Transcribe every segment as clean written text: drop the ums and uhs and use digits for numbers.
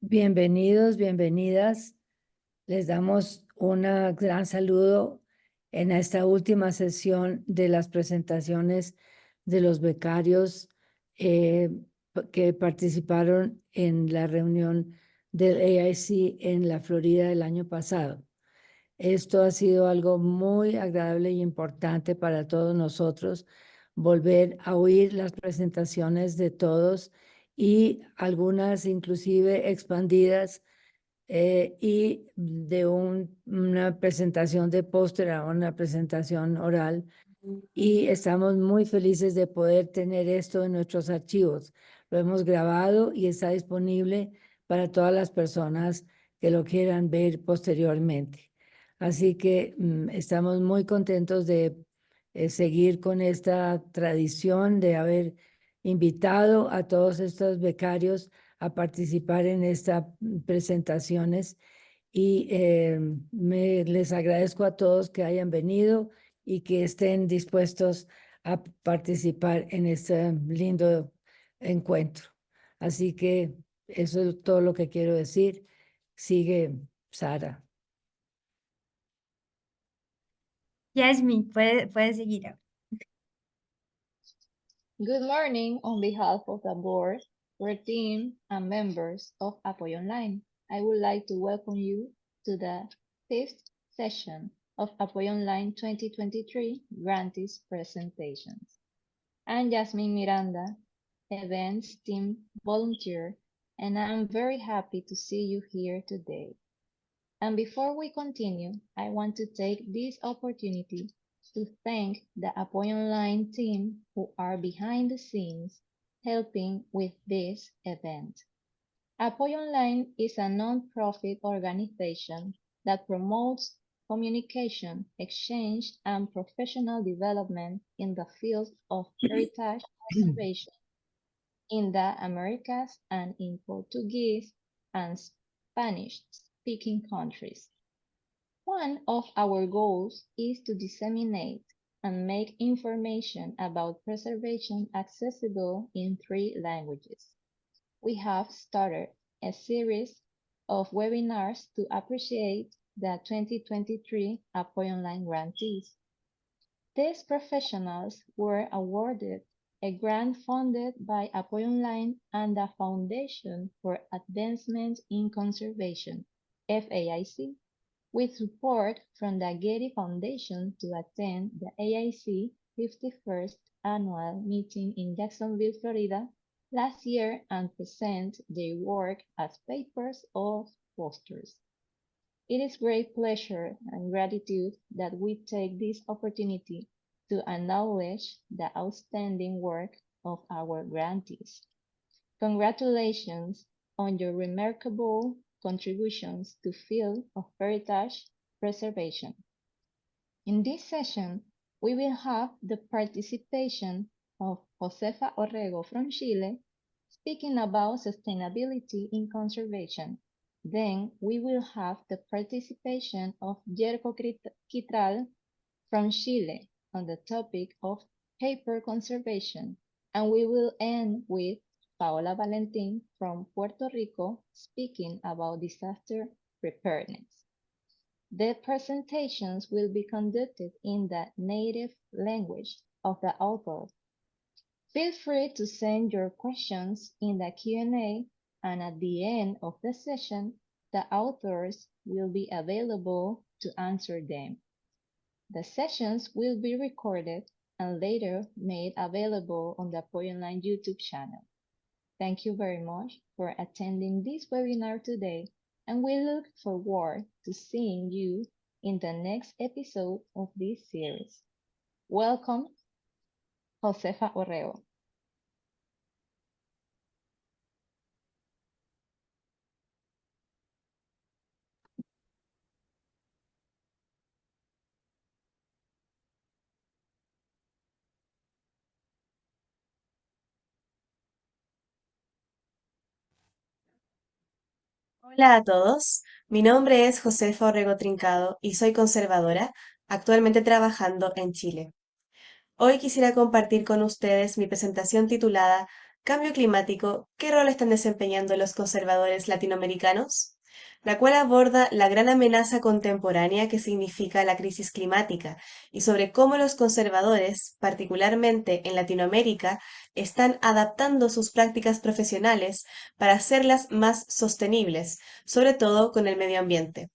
Bienvenidos, bienvenidas. Les damos un gran saludo en esta última sesión de las presentaciones de los becarios que participaron en la reunión del AIC en la Florida el año pasado. Esto ha sido algo muy agradable y importante para todos nosotros, volver a oír las presentaciones de todos y algunas inclusive expandidas y de una presentación de póster a una presentación oral. Y estamos muy felices de poder tener esto en nuestros archivos. Lo hemos grabado y está disponible para todas las personas que lo quieran ver posteriormente. Así que estamos muy contentos de seguir con esta tradición de haber invitado a todos estos becarios a participar en estas presentaciones y les agradezco a todos que hayan venido y que estén dispuestos a participar en este lindo encuentro. Así que eso es todo lo que quiero decir. Sigue Sara. Yasmin, puede seguir. Good morning on behalf of the board, our team, and members of Apoyo Online. I would like to welcome you to the fifth session of Apoyo Online 2023 Grantees Presentations. I'm Jasmine Miranda, Events Team Volunteer, and I'm very happy to see you here today. And before we continue, I want to take this opportunity to thank the Apoyo Online team who are behind the scenes helping with this event. Apoyo Online is a non-profit organization that promotes communication, exchange, and professional development in the field of heritage conservation in the Americas and in Portuguese and Spanish-speaking countries. One of our goals is to disseminate and make information about preservation accessible in 3 languages. We have started a series of webinars to appreciate the 2023 Apoyo Online grantees. These professionals were awarded a grant funded by Apoyo Online and the Foundation for Advancement in Conservation, FAIC, with support from the Getty Foundation to attend the AIC 51st Annual Meeting in Jacksonville, Florida, last year and present their work as papers or posters. It is great pleasure and gratitude that we take this opportunity to acknowledge the outstanding work of our grantees. Congratulations on your remarkable contributions to field of heritage preservation. In this session, we will have the participation of Josefa Orrego from Chile, speaking about sustainability in conservation. Then we will have the participation of Yerko Quitral from Chile on the topic of paper conservation, and we will end with Paola Valentin from Puerto Rico speaking about disaster preparedness. The presentations will be conducted in the native language of the author. Feel free to send your questions in the Q&A, and at the end of the session, the authors will be available to answer them. The sessions will be recorded and later made available on the Apoyo Online YouTube channel. Thank you very much for attending this webinar today, and we look forward to seeing you in the next episode of this series. Welcome, Josefa Orrego. Hola a todos, mi nombre es Josefa Orrego Trincado y soy conservadora, actualmente trabajando en Chile. Hoy quisiera compartir con ustedes mi presentación titulada Cambio climático, ¿qué rol están desempeñando los conservadores latinoamericanos? La cual aborda la gran amenaza contemporánea que significa la crisis climática y sobre cómo los conservadores, particularmente en Latinoamérica, están adaptando sus prácticas profesionales para hacerlas más sostenibles, sobre todo con el medio ambiente.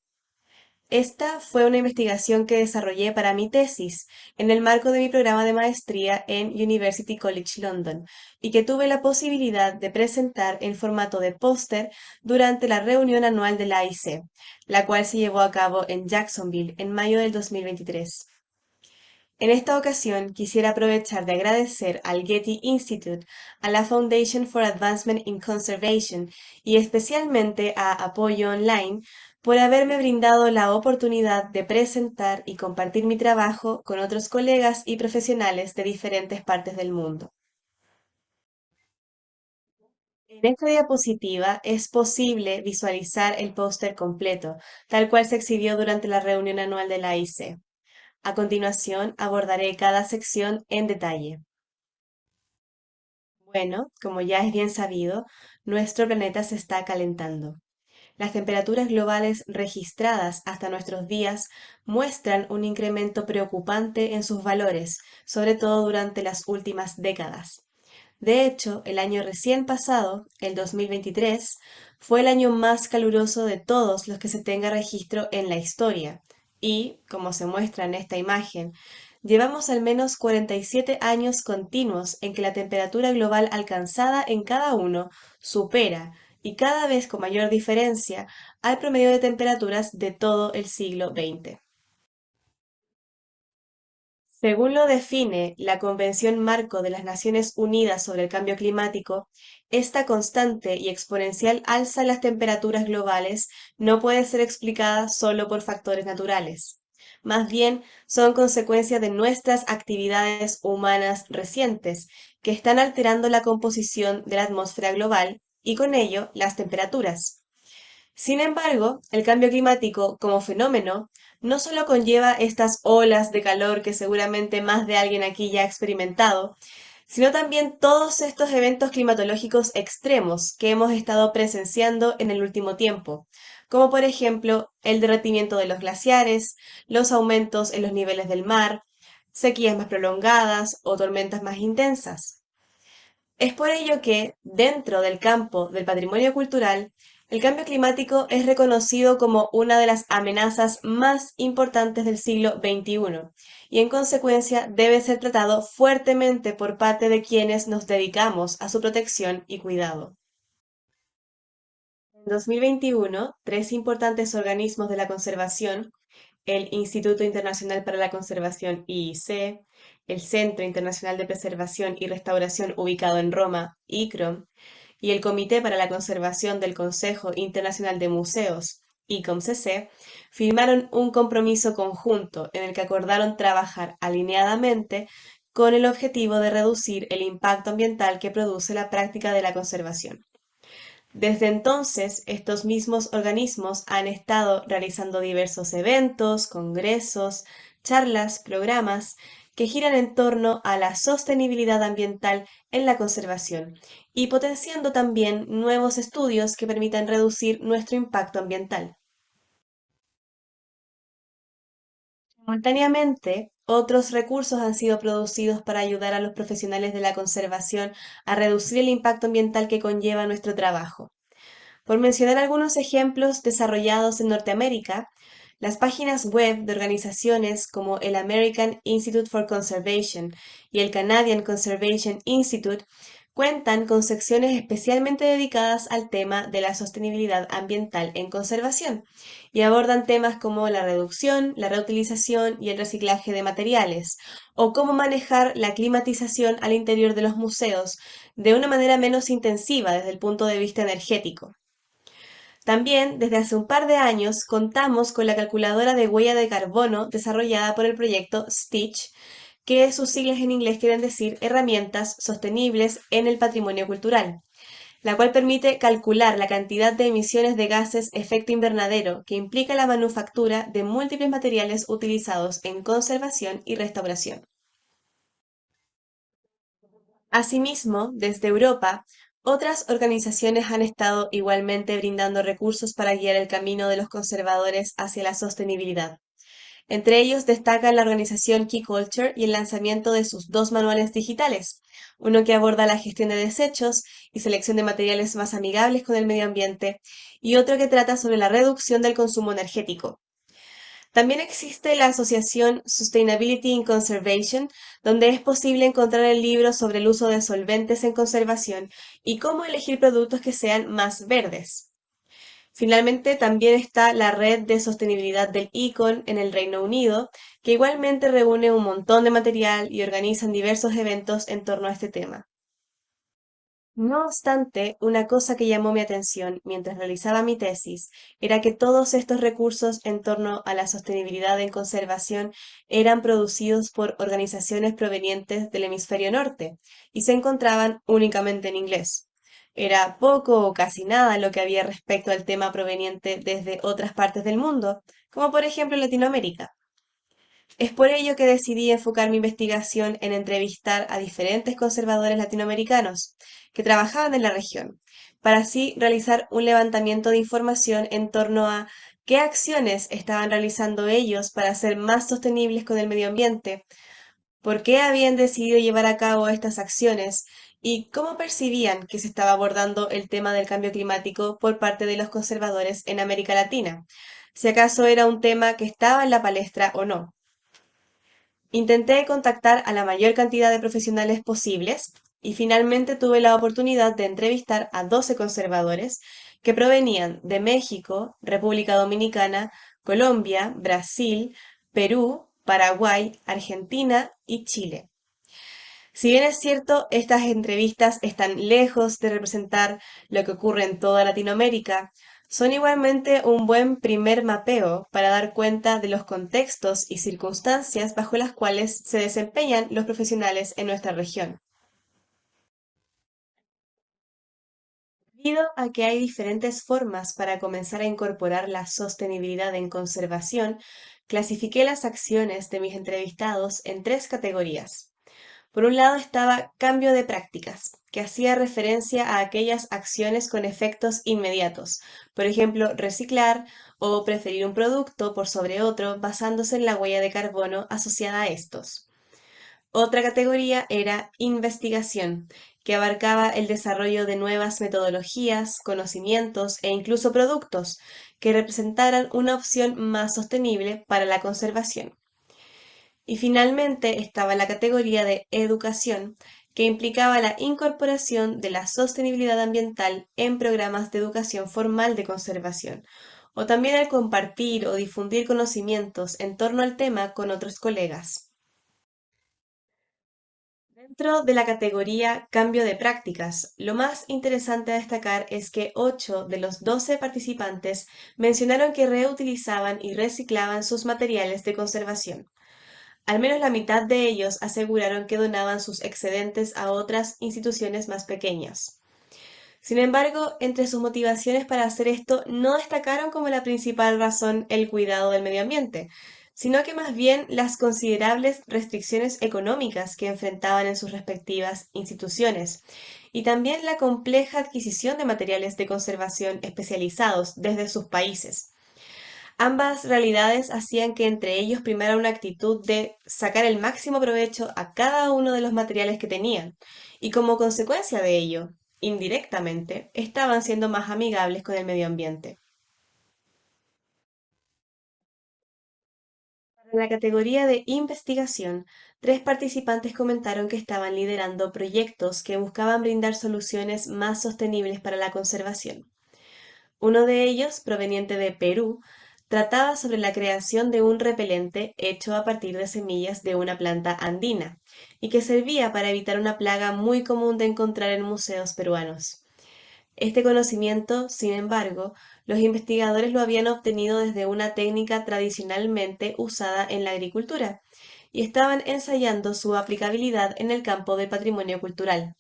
Esta fue una investigación que desarrollé para mi tesis en el marco de mi programa de maestría en University College London y que tuve la posibilidad de presentar en formato de póster durante la reunión anual de la AIC, la cual se llevó a cabo en Jacksonville en mayo del 2023. En esta ocasión quisiera aprovechar de agradecer al Getty Institute, a la Foundation for Advancement in Conservation y especialmente a Apoyo Online por haberme brindado la oportunidad de presentar y compartir mi trabajo con otros colegas y profesionales de diferentes partes del mundo. En esta diapositiva es posible visualizar el póster completo, tal cual se exhibió durante la reunión anual de la AIC. A continuación, abordaré cada sección en detalle. Bueno, como ya es bien sabido, nuestro planeta se está calentando. Las temperaturas globales registradas hasta nuestros días muestran un incremento preocupante en sus valores, sobre todo durante las últimas décadas. De hecho, el año recién pasado, el 2023, fue el año más caluroso de todos los que se tenga registro en la historia. Y, como se muestra en esta imagen, llevamos al menos 47 años continuos en que la temperatura global alcanzada en cada uno supera, y cada vez con mayor diferencia, al promedio de temperaturas de todo el siglo XX. Según lo define la Convención Marco de las Naciones Unidas sobre el Cambio Climático, esta constante y exponencial alza en las temperaturas globales no puede ser explicada solo por factores naturales. Más bien, son consecuencia de nuestras actividades humanas recientes, que están alterando la composición de la atmósfera global y con ello las temperaturas. Sin embargo, el cambio climático como fenómeno no solo conlleva estas olas de calor que seguramente más de alguien aquí ya ha experimentado, sino también todos estos eventos climatológicos extremos que hemos estado presenciando en el último tiempo, como por ejemplo el derretimiento de los glaciares, los aumentos en los niveles del mar, sequías más prolongadas o tormentas más intensas. Es por ello que, dentro del campo del patrimonio cultural, el cambio climático es reconocido como una de las amenazas más importantes del siglo XXI y en consecuencia debe ser tratado fuertemente por parte de quienes nos dedicamos a su protección y cuidado. En 2021, tres importantes organismos de la conservación, el Instituto Internacional para la Conservación IIC, el Centro Internacional de Preservación y Restauración ubicado en Roma, ICROM, y el Comité para la Conservación del Consejo Internacional de Museos, ICOMCC, firmaron un compromiso conjunto en el que acordaron trabajar alineadamente con el objetivo de reducir el impacto ambiental que produce la práctica de la conservación. Desde entonces, estos mismos organismos han estado realizando diversos eventos, congresos, charlas, programas que giran en torno a la sostenibilidad ambiental en la conservación y potenciando también nuevos estudios que permitan reducir nuestro impacto ambiental. Simultáneamente, otros recursos han sido producidos para ayudar a los profesionales de la conservación a reducir el impacto ambiental que conlleva nuestro trabajo. Por mencionar algunos ejemplos desarrollados en Norteamérica, las páginas web de organizaciones como el American Institute for Conservation y el Canadian Conservation Institute cuentan con secciones especialmente dedicadas al tema de la sostenibilidad ambiental en conservación y abordan temas como la reducción, la reutilización y el reciclaje de materiales, o cómo manejar la climatización al interior de los museos de una manera menos intensiva desde el punto de vista energético. También, desde hace un par de años, contamos con la calculadora de huella de carbono desarrollada por el proyecto STITCH, que sus siglas en inglés quieren decir Herramientas Sostenibles en el Patrimonio Cultural, la cual permite calcular la cantidad de emisiones de gases efecto invernadero que implica la manufactura de múltiples materiales utilizados en conservación y restauración. Asimismo, desde Europa, otras organizaciones han estado igualmente brindando recursos para guiar el camino de los conservadores hacia la sostenibilidad. Entre ellos destacan la organización Key Culture y el lanzamiento de sus 2 manuales digitales, uno que aborda la gestión de desechos y selección de materiales más amigables con el medio ambiente, y otro que trata sobre la reducción del consumo energético. También existe la asociación Sustainability in Conservation, donde es posible encontrar el libro sobre el uso de solventes en conservación y cómo elegir productos que sean más verdes. Finalmente, también está la red de sostenibilidad del ICON en el Reino Unido, que igualmente reúne un montón de material y organizan diversos eventos en torno a este tema. No obstante, una cosa que llamó mi atención mientras realizaba mi tesis era que todos estos recursos en torno a la sostenibilidad en conservación eran producidos por organizaciones provenientes del hemisferio norte y se encontraban únicamente en inglés. Era poco o casi nada lo que había respecto al tema proveniente desde otras partes del mundo, como por ejemplo Latinoamérica. Es por ello que decidí enfocar mi investigación en entrevistar a diferentes conservadores latinoamericanos que trabajaban en la región, para así realizar un levantamiento de información en torno a qué acciones estaban realizando ellos para ser más sostenibles con el medio ambiente, por qué habían decidido llevar a cabo estas acciones y cómo percibían que se estaba abordando el tema del cambio climático por parte de los conservadores en América Latina, si acaso era un tema que estaba en la palestra o no. Intenté contactar a la mayor cantidad de profesionales posibles y finalmente tuve la oportunidad de entrevistar a 12 conservadores que provenían de México, República Dominicana, Colombia, Brasil, Perú, Paraguay, Argentina y Chile. Si bien es cierto, estas entrevistas están lejos de representar lo que ocurre en toda Latinoamérica, son igualmente un buen primer mapeo para dar cuenta de los contextos y circunstancias bajo las cuales se desempeñan los profesionales en nuestra región. Debido a que hay diferentes formas para comenzar a incorporar la sostenibilidad en conservación, clasifiqué las acciones de mis entrevistados en 3 categorías. Por un lado estaba cambio de prácticas, que hacía referencia a aquellas acciones con efectos inmediatos, por ejemplo, reciclar o preferir un producto por sobre otro basándose en la huella de carbono asociada a estos. Otra categoría era investigación, que abarcaba el desarrollo de nuevas metodologías, conocimientos e incluso productos que representaran una opción más sostenible para la conservación. Y finalmente estaba la categoría de educación, que implicaba la incorporación de la sostenibilidad ambiental en programas de educación formal de conservación, o también el compartir o difundir conocimientos en torno al tema con otros colegas. Dentro de la categoría cambio de prácticas, lo más interesante a destacar es que 8 de los 12 participantes mencionaron que reutilizaban y reciclaban sus materiales de conservación. Al menos la mitad de ellos aseguraron que donaban sus excedentes a otras instituciones más pequeñas. Sin embargo, entre sus motivaciones para hacer esto no destacaron como la principal razón el cuidado del medio ambiente, sino que más bien las considerables restricciones económicas que enfrentaban en sus respectivas instituciones, y también la compleja adquisición de materiales de conservación especializados desde sus países. Ambas realidades hacían que entre ellos primara una actitud de sacar el máximo provecho a cada uno de los materiales que tenían, y como consecuencia de ello, indirectamente, estaban siendo más amigables con el medio ambiente. En la categoría de investigación, 3 participantes comentaron que estaban liderando proyectos que buscaban brindar soluciones más sostenibles para la conservación. Uno de ellos, proveniente de Perú, trataba sobre la creación de un repelente hecho a partir de semillas de una planta andina y que servía para evitar una plaga muy común de encontrar en museos peruanos. Este conocimiento, sin embargo, los investigadores lo habían obtenido desde una técnica tradicionalmente usada en la agricultura y estaban ensayando su aplicabilidad en el campo del patrimonio cultural.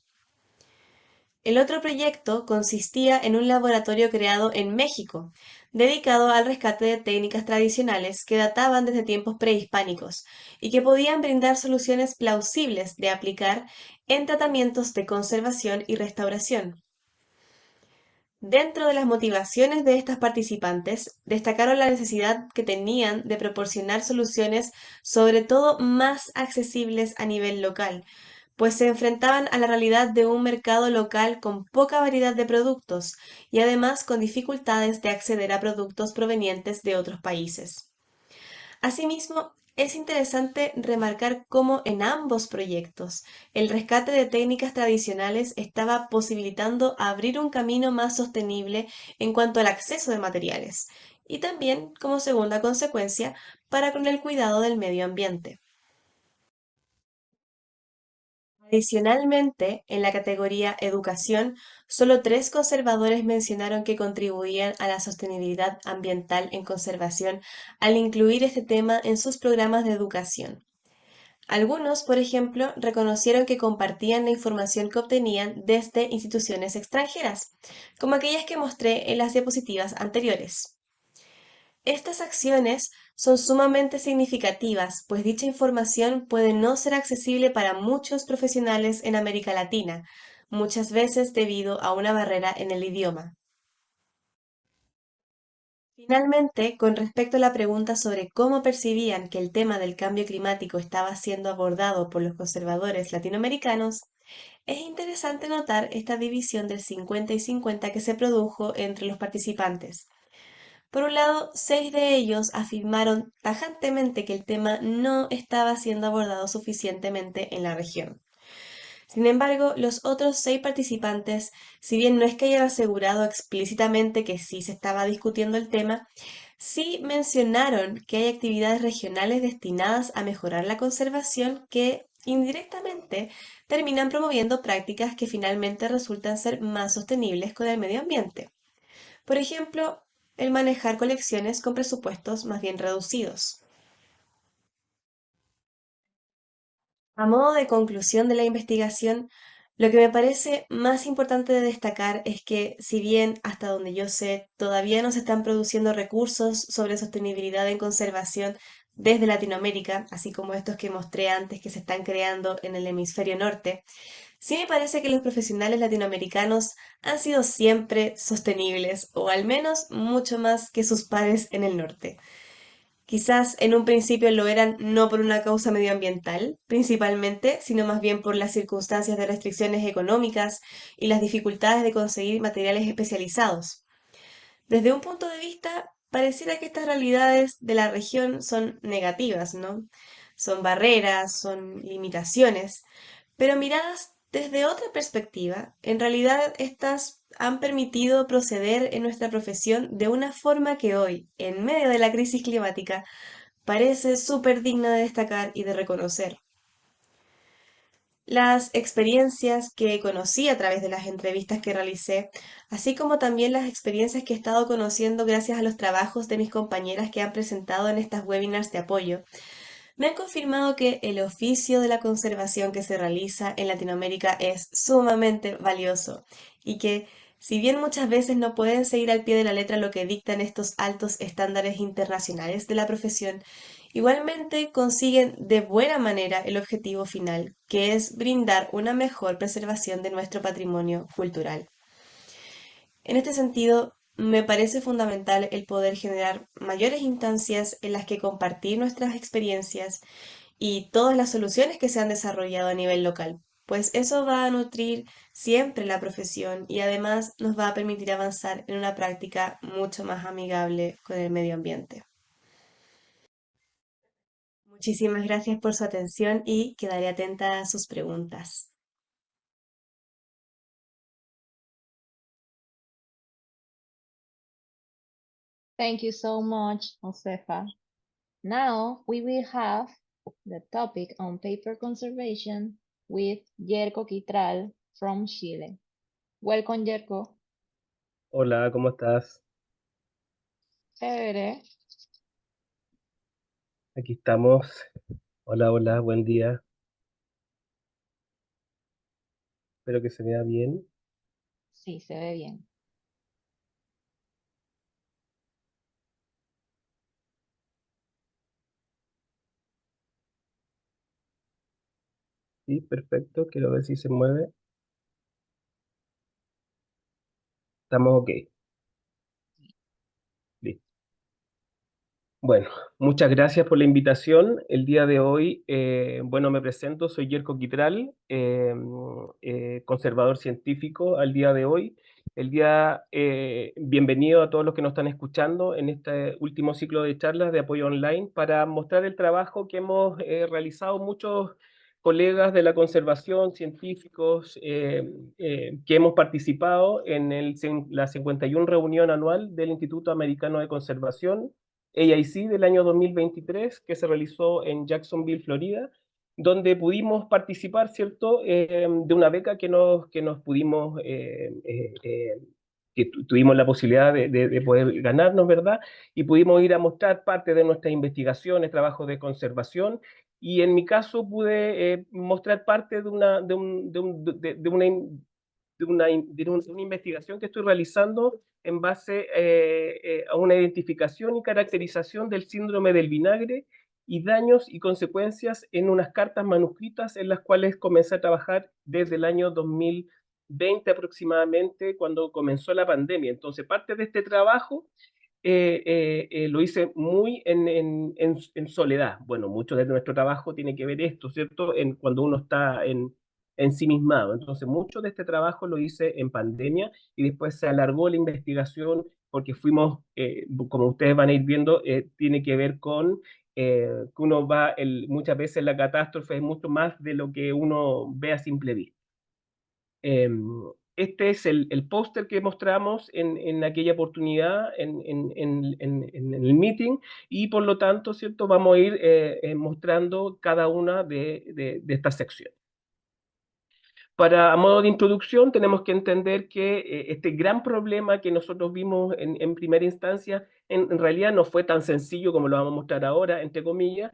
El otro proyecto consistía en un laboratorio creado en México, dedicado al rescate de técnicas tradicionales que databan desde tiempos prehispánicos y que podían brindar soluciones plausibles de aplicar en tratamientos de conservación y restauración. Dentro de las motivaciones de estas participantes, destacaron la necesidad que tenían de proporcionar soluciones sobre todo más accesibles a nivel local, pues se enfrentaban a la realidad de un mercado local con poca variedad de productos y además con dificultades de acceder a productos provenientes de otros países. Asimismo, es interesante remarcar cómo en ambos proyectos el rescate de técnicas tradicionales estaba posibilitando abrir un camino más sostenible en cuanto al acceso de materiales y también, como segunda consecuencia, para con el cuidado del medio ambiente. Adicionalmente, en la categoría Educación, solo 3 conservadores mencionaron que contribuían a la sostenibilidad ambiental en conservación al incluir este tema en sus programas de educación. Algunos, por ejemplo, reconocieron que compartían la información que obtenían desde instituciones extranjeras, como aquellas que mostré en las diapositivas anteriores. Estas acciones son sumamente significativas, pues dicha información puede no ser accesible para muchos profesionales en América Latina, muchas veces debido a una barrera en el idioma. Finalmente, con respecto a la pregunta sobre cómo percibían que el tema del cambio climático estaba siendo abordado por los conservadores latinoamericanos, es interesante notar esta división del 50 y 50 que se produjo entre los participantes. Por un lado, 6 de ellos afirmaron tajantemente que el tema no estaba siendo abordado suficientemente en la región. Sin embargo, los otros 6 participantes, si bien no es que hayan asegurado explícitamente que sí se estaba discutiendo el tema, sí mencionaron que hay actividades regionales destinadas a mejorar la conservación que indirectamente terminan promoviendo prácticas que finalmente resultan ser más sostenibles con el medio ambiente. Por ejemplo, el manejar colecciones con presupuestos más bien reducidos. A modo de conclusión de la investigación, lo que me parece más importante de destacar es que, si bien hasta donde yo sé, todavía no se están produciendo recursos sobre sostenibilidad en conservación desde Latinoamérica, así como estos que mostré antes que se están creando en el hemisferio norte, sí me parece que los profesionales latinoamericanos han sido siempre sostenibles, o al menos mucho más que sus pares en el norte. Quizás en un principio lo eran no por una causa medioambiental, principalmente, sino más bien por las circunstancias de restricciones económicas y las dificultades de conseguir materiales especializados. Desde un punto de vista, pareciera que estas realidades de la región son negativas, ¿no? Son barreras, son limitaciones, pero miradas desde otra perspectiva, en realidad estas han permitido proceder en nuestra profesión de una forma que hoy, en medio de la crisis climática, parece súper digna de destacar y de reconocer. Las experiencias que conocí a través de las entrevistas que realicé, así como también las experiencias que he estado conociendo gracias a los trabajos de mis compañeras que han presentado en estas webinars de apoyo, me han confirmado que el oficio de la conservación que se realiza en Latinoamérica es sumamente valioso y que, si bien muchas veces no pueden seguir al pie de la letra lo que dictan estos altos estándares internacionales de la profesión, igualmente consiguen de buena manera el objetivo final, que es brindar una mejor preservación de nuestro patrimonio cultural. En este sentido, me parece fundamental el poder generar mayores instancias en las que compartir nuestras experiencias y todas las soluciones que se han desarrollado a nivel local, pues eso va a nutrir siempre la profesión y además nos va a permitir avanzar en una práctica mucho más amigable con el medio ambiente. Muchísimas gracias por su atención y quedaré atenta a sus preguntas. Thank you so much, Josefa. Now we will have the topic on paper conservation with Yerko Quitral from Chile. Welcome, Yerko. Hola, ¿cómo estás? Chévere. Aquí estamos. Hola, hola, buen día. Espero que se vea bien. Sí, se ve bien. Sí, perfecto. Quiero ver si se mueve. Estamos ok. Listo. Bueno, muchas gracias por la invitación. El día de hoy, bueno, me presento, soy Yerko Quitral, conservador científico al día de hoy. Bienvenido a todos los que nos están escuchando en este último ciclo de charlas de apoyo online para mostrar el trabajo que hemos realizado muchos colegas de la conservación, científicos, que hemos participado en la 51 reunión anual del Instituto Americano de Conservación, AIC, del año 2023, que se realizó en Jacksonville, Florida, donde pudimos participar, ¿cierto?, de una beca que nos pudimos, tuvimos la posibilidad de poder ganarnos, ¿verdad? Y pudimos ir a mostrar parte de nuestras investigaciones, trabajos de conservación, y en mi caso pude mostrar parte de una investigación que estoy realizando en base a una identificación y caracterización del síndrome del vinagre y daños y consecuencias en unas cartas manuscritas en las cuales comencé a trabajar desde el año 2020 aproximadamente, cuando comenzó la pandemia. Entonces, parte de este trabajo lo hice muy en soledad. Bueno, mucho de nuestro trabajo tiene que ver esto, ¿cierto? Cuando uno está ensimismado. Entonces, mucho de este trabajo lo hice en pandemia y después se alargó la investigación porque fuimos, como ustedes van a ir viendo, tiene que ver con que uno va, muchas veces la catástrofe es mucho más de lo que uno ve a simple vista. Este es el póster que mostramos en aquella oportunidad en el meeting, y por lo tanto, ¿cierto?, vamos a ir mostrando cada una de estas secciones. A modo de introducción, tenemos que entender que este gran problema que nosotros vimos en primera instancia, en realidad no fue tan sencillo como lo vamos a mostrar ahora, entre comillas.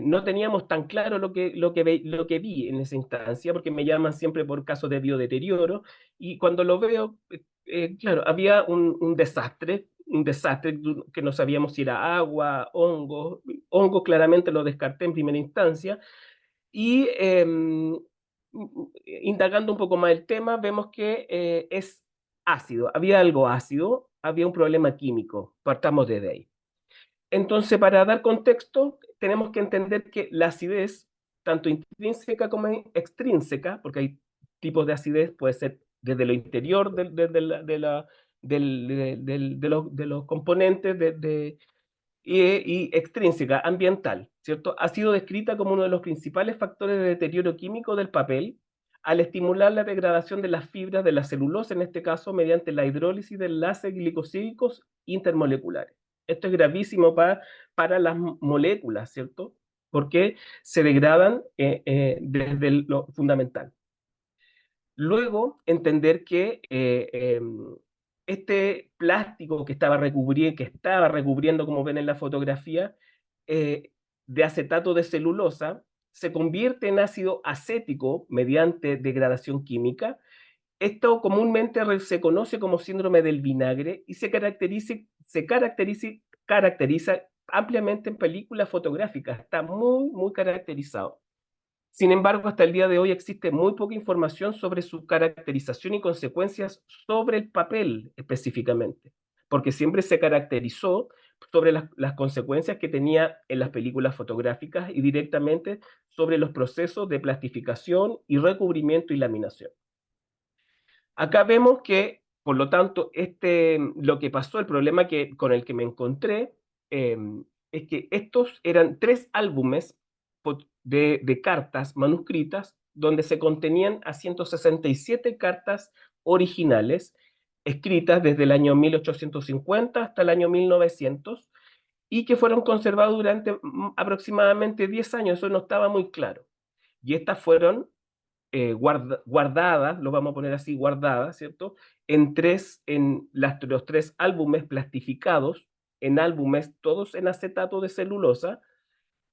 No teníamos tan claro lo que vi en esa instancia, porque me llaman siempre por casos de biodeterioro, y cuando lo veo, claro, había un desastre que no sabíamos si era agua, hongos. Hongos claramente lo descarté en primera instancia, y indagando un poco más el tema, vemos que es ácido. Había algo ácido, había un problema químico. Partamos desde ahí. Entonces, para dar contexto, tenemos que entender que la acidez, tanto intrínseca como extrínseca, porque hay tipos de acidez, puede ser desde lo interior de los componentes y extrínseca, ambiental, ¿cierto? Ha sido descrita como uno de los principales factores de deterioro químico del papel, al estimular la degradación de las fibras de la celulosa, en este caso mediante la hidrólisis de enlaces glicosídicos intermoleculares. Esto es gravísimo para las moléculas, ¿cierto? Porque se degradan desde lo fundamental. Luego, entender que este plástico que estaba recubriendo, como ven en la fotografía, de acetato de celulosa, se convierte en ácido acético mediante degradación química. Esto comúnmente se conoce como síndrome del vinagre y se caracteriza ampliamente en películas fotográficas. Está muy, muy caracterizado. Sin embargo, hasta el día de hoy existe muy poca información sobre su caracterización y consecuencias sobre el papel específicamente, porque siempre se caracterizó sobre las consecuencias que tenía en las películas fotográficas y directamente sobre los procesos de plastificación y recubrimiento y laminación. Acá vemos que, por lo tanto, lo que pasó, el problema con el que me encontré, es que estos eran 3 álbumes de cartas manuscritas donde se contenían a 167 cartas originales escritas desde el año 1850 hasta el año 1900 y que fueron conservadas durante aproximadamente 10 años. Eso no estaba muy claro. Y estas fueron guardadas, lo vamos a poner así, guardadas, ¿cierto? Los 3 álbumes plastificados, en álbumes todos en acetato de celulosa,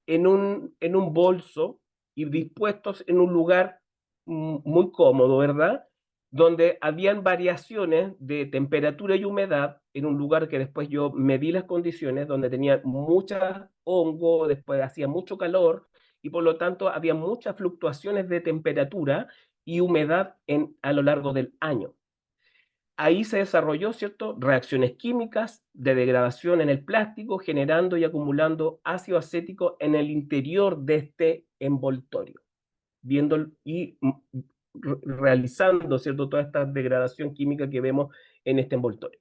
en un bolso y dispuestos en un lugar muy cómodo, ¿verdad? Donde habían variaciones de temperatura y humedad, en un lugar que después yo medí las condiciones, donde tenía mucha hongo, después hacía mucho calor, y por lo tanto había muchas fluctuaciones de temperatura y humedad a lo largo del año. Ahí se desarrolló, ¿cierto?, reacciones químicas de degradación en el plástico, generando y acumulando ácido acético en el interior de este envoltorio, viendo y realizando, ¿cierto?, toda esta degradación química que vemos en este envoltorio.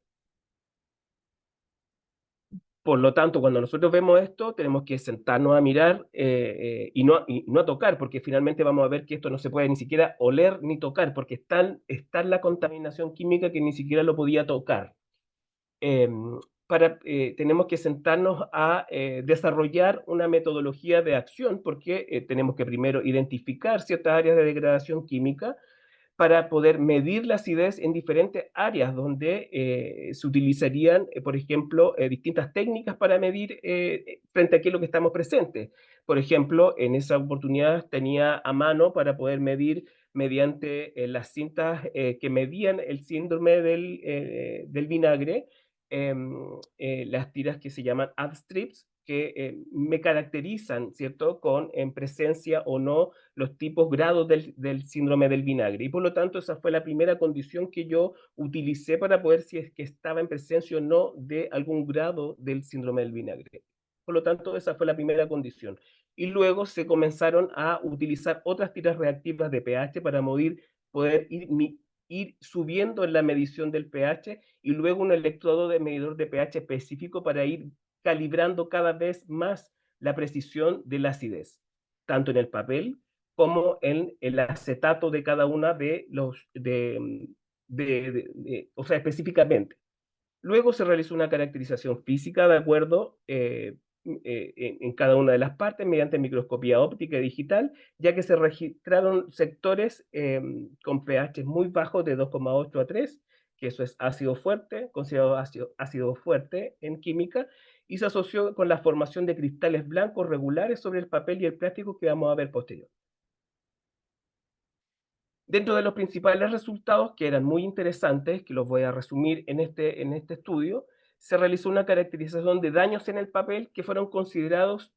Por lo tanto, cuando nosotros vemos esto, tenemos que sentarnos a mirar y no a tocar, porque finalmente vamos a ver que esto no se puede ni siquiera oler ni tocar, porque está la contaminación química que ni siquiera lo podía tocar. Tenemos que sentarnos a desarrollar una metodología de acción, porque tenemos que primero identificar ciertas áreas de degradación química, para poder medir la acidez en diferentes áreas donde se utilizarían, por ejemplo, distintas técnicas para medir frente a qué es lo que estamos presentes. Por ejemplo, en esa oportunidad tenía a mano para poder medir mediante las cintas que medían el síndrome del vinagre, las tiras que se llaman AdStrips, que me caracterizan, ¿cierto?, con en presencia o no los tipos grados del síndrome del vinagre. Y por lo tanto, esa fue la primera condición que yo utilicé para poder si es que estaba en presencia o no de algún grado del síndrome del vinagre. Por lo tanto, esa fue la primera condición. Y luego se comenzaron a utilizar otras tiras reactivas de pH para poder ir subiendo en la medición del pH, y luego un electrodo de medidor de pH específico para ir calibrando cada vez más la precisión de la acidez, tanto en el papel como en el acetato de cada una de los, o sea, específicamente. Luego se realizó una caracterización física de acuerdo en cada una de las partes mediante microscopía óptica y digital, ya que se registraron sectores con pH muy bajos de 2,8 a 3, que eso es ácido fuerte, considerado ácido fuerte en química, y se asoció con la formación de cristales blancos regulares sobre el papel y el plástico que vamos a ver posterior. Dentro de los principales resultados, que eran muy interesantes, que los voy a resumir en este estudio, se realizó una caracterización de daños en el papel que fueron considerados,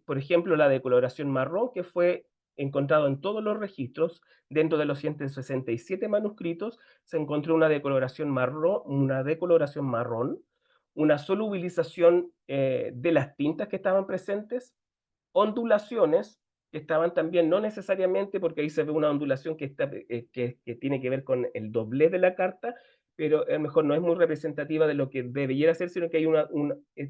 por ejemplo, la decoloración marrón, que fue encontrado en todos los registros. Dentro de los 167 manuscritos se encontró una decoloración marrón, una solubilización de las tintas que estaban presentes, ondulaciones que estaban también, no necesariamente, porque ahí se ve una ondulación que tiene que ver con el doblez de la carta, pero a lo mejor no es muy representativa de lo que debería ser, sino que hay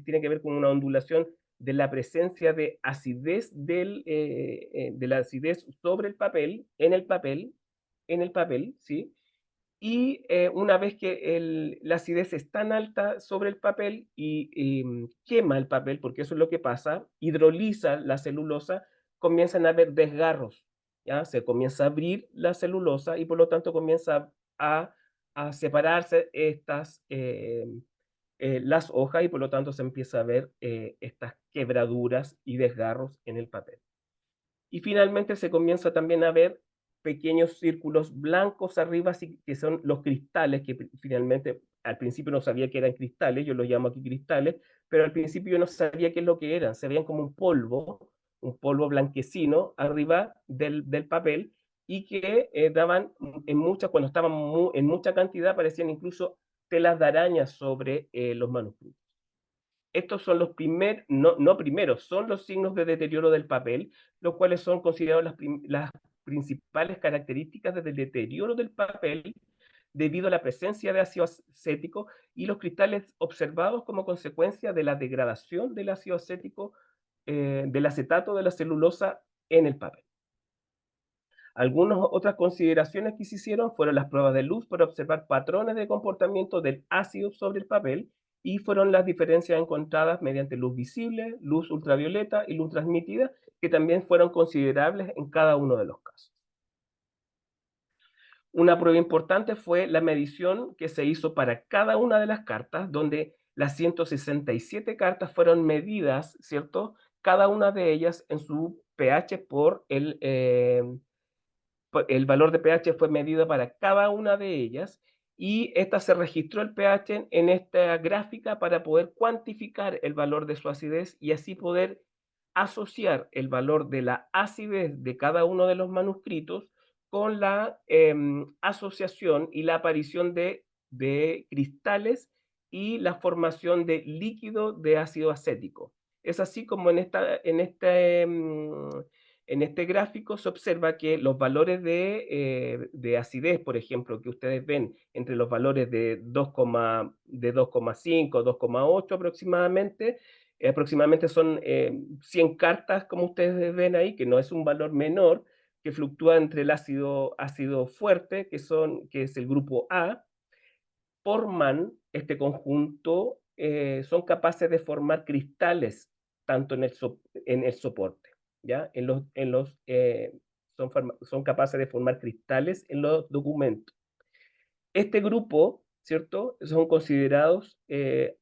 tiene que ver con una ondulación de la presencia de acidez de la acidez sobre el papel, en el papel, ¿sí? Y una vez que la acidez es tan alta sobre el papel y quema el papel, porque eso es lo que pasa, hidroliza la celulosa, comienzan a haber desgarros, ¿ya? Se comienza a abrir la celulosa y por lo tanto comienza a separarse las hojas, y por lo tanto se empieza a ver estas quebraduras y desgarros en el papel. Y finalmente se comienza también a ver pequeños círculos blancos arriba, que son los cristales, que finalmente al principio no sabía que eran cristales, yo los llamo aquí cristales, pero al principio yo no sabía qué es lo que eran, se veían como un polvo blanquecino arriba del papel, y que daban cuando estaban en mucha cantidad, parecían incluso telas de araña sobre los manuscritos. Estos son los no primeros, son los signos de deterioro del papel, los cuales son considerados las principales características del deterioro del papel debido a la presencia de ácido acético y los cristales observados como consecuencia de la degradación del ácido acético, del acetato de la celulosa en el papel. Algunas otras consideraciones que se hicieron fueron las pruebas de luz para observar patrones de comportamiento del ácido sobre el papel, y fueron las diferencias encontradas mediante luz visible, luz ultravioleta y luz transmitida, que también fueron considerables en cada uno de los casos. Una prueba importante fue la medición que se hizo para cada una de las cartas, donde las 167 cartas fueron medidas, ¿cierto? Cada una de ellas en su pH por el valor de pH fue medido para cada una de ellas, y se registró el pH en esta gráfica para poder cuantificar el valor de su acidez y así poder asociar el valor de la acidez de cada uno de los manuscritos con la asociación y la aparición de cristales y la formación de líquido de ácido acético. Es así como en este gráfico se observa que los valores de acidez, por ejemplo, que ustedes ven entre los valores de 2,5, 2,8 aproximadamente, aproximadamente son 100 cartas, como ustedes ven ahí, que no es un valor menor, que fluctúa entre el ácido fuerte, que es el grupo A, forman este conjunto, son capaces de formar cristales tanto en el soporte, ¿ya? Son capaces de formar cristales en los documentos. Este grupo, ¿cierto? Son considerados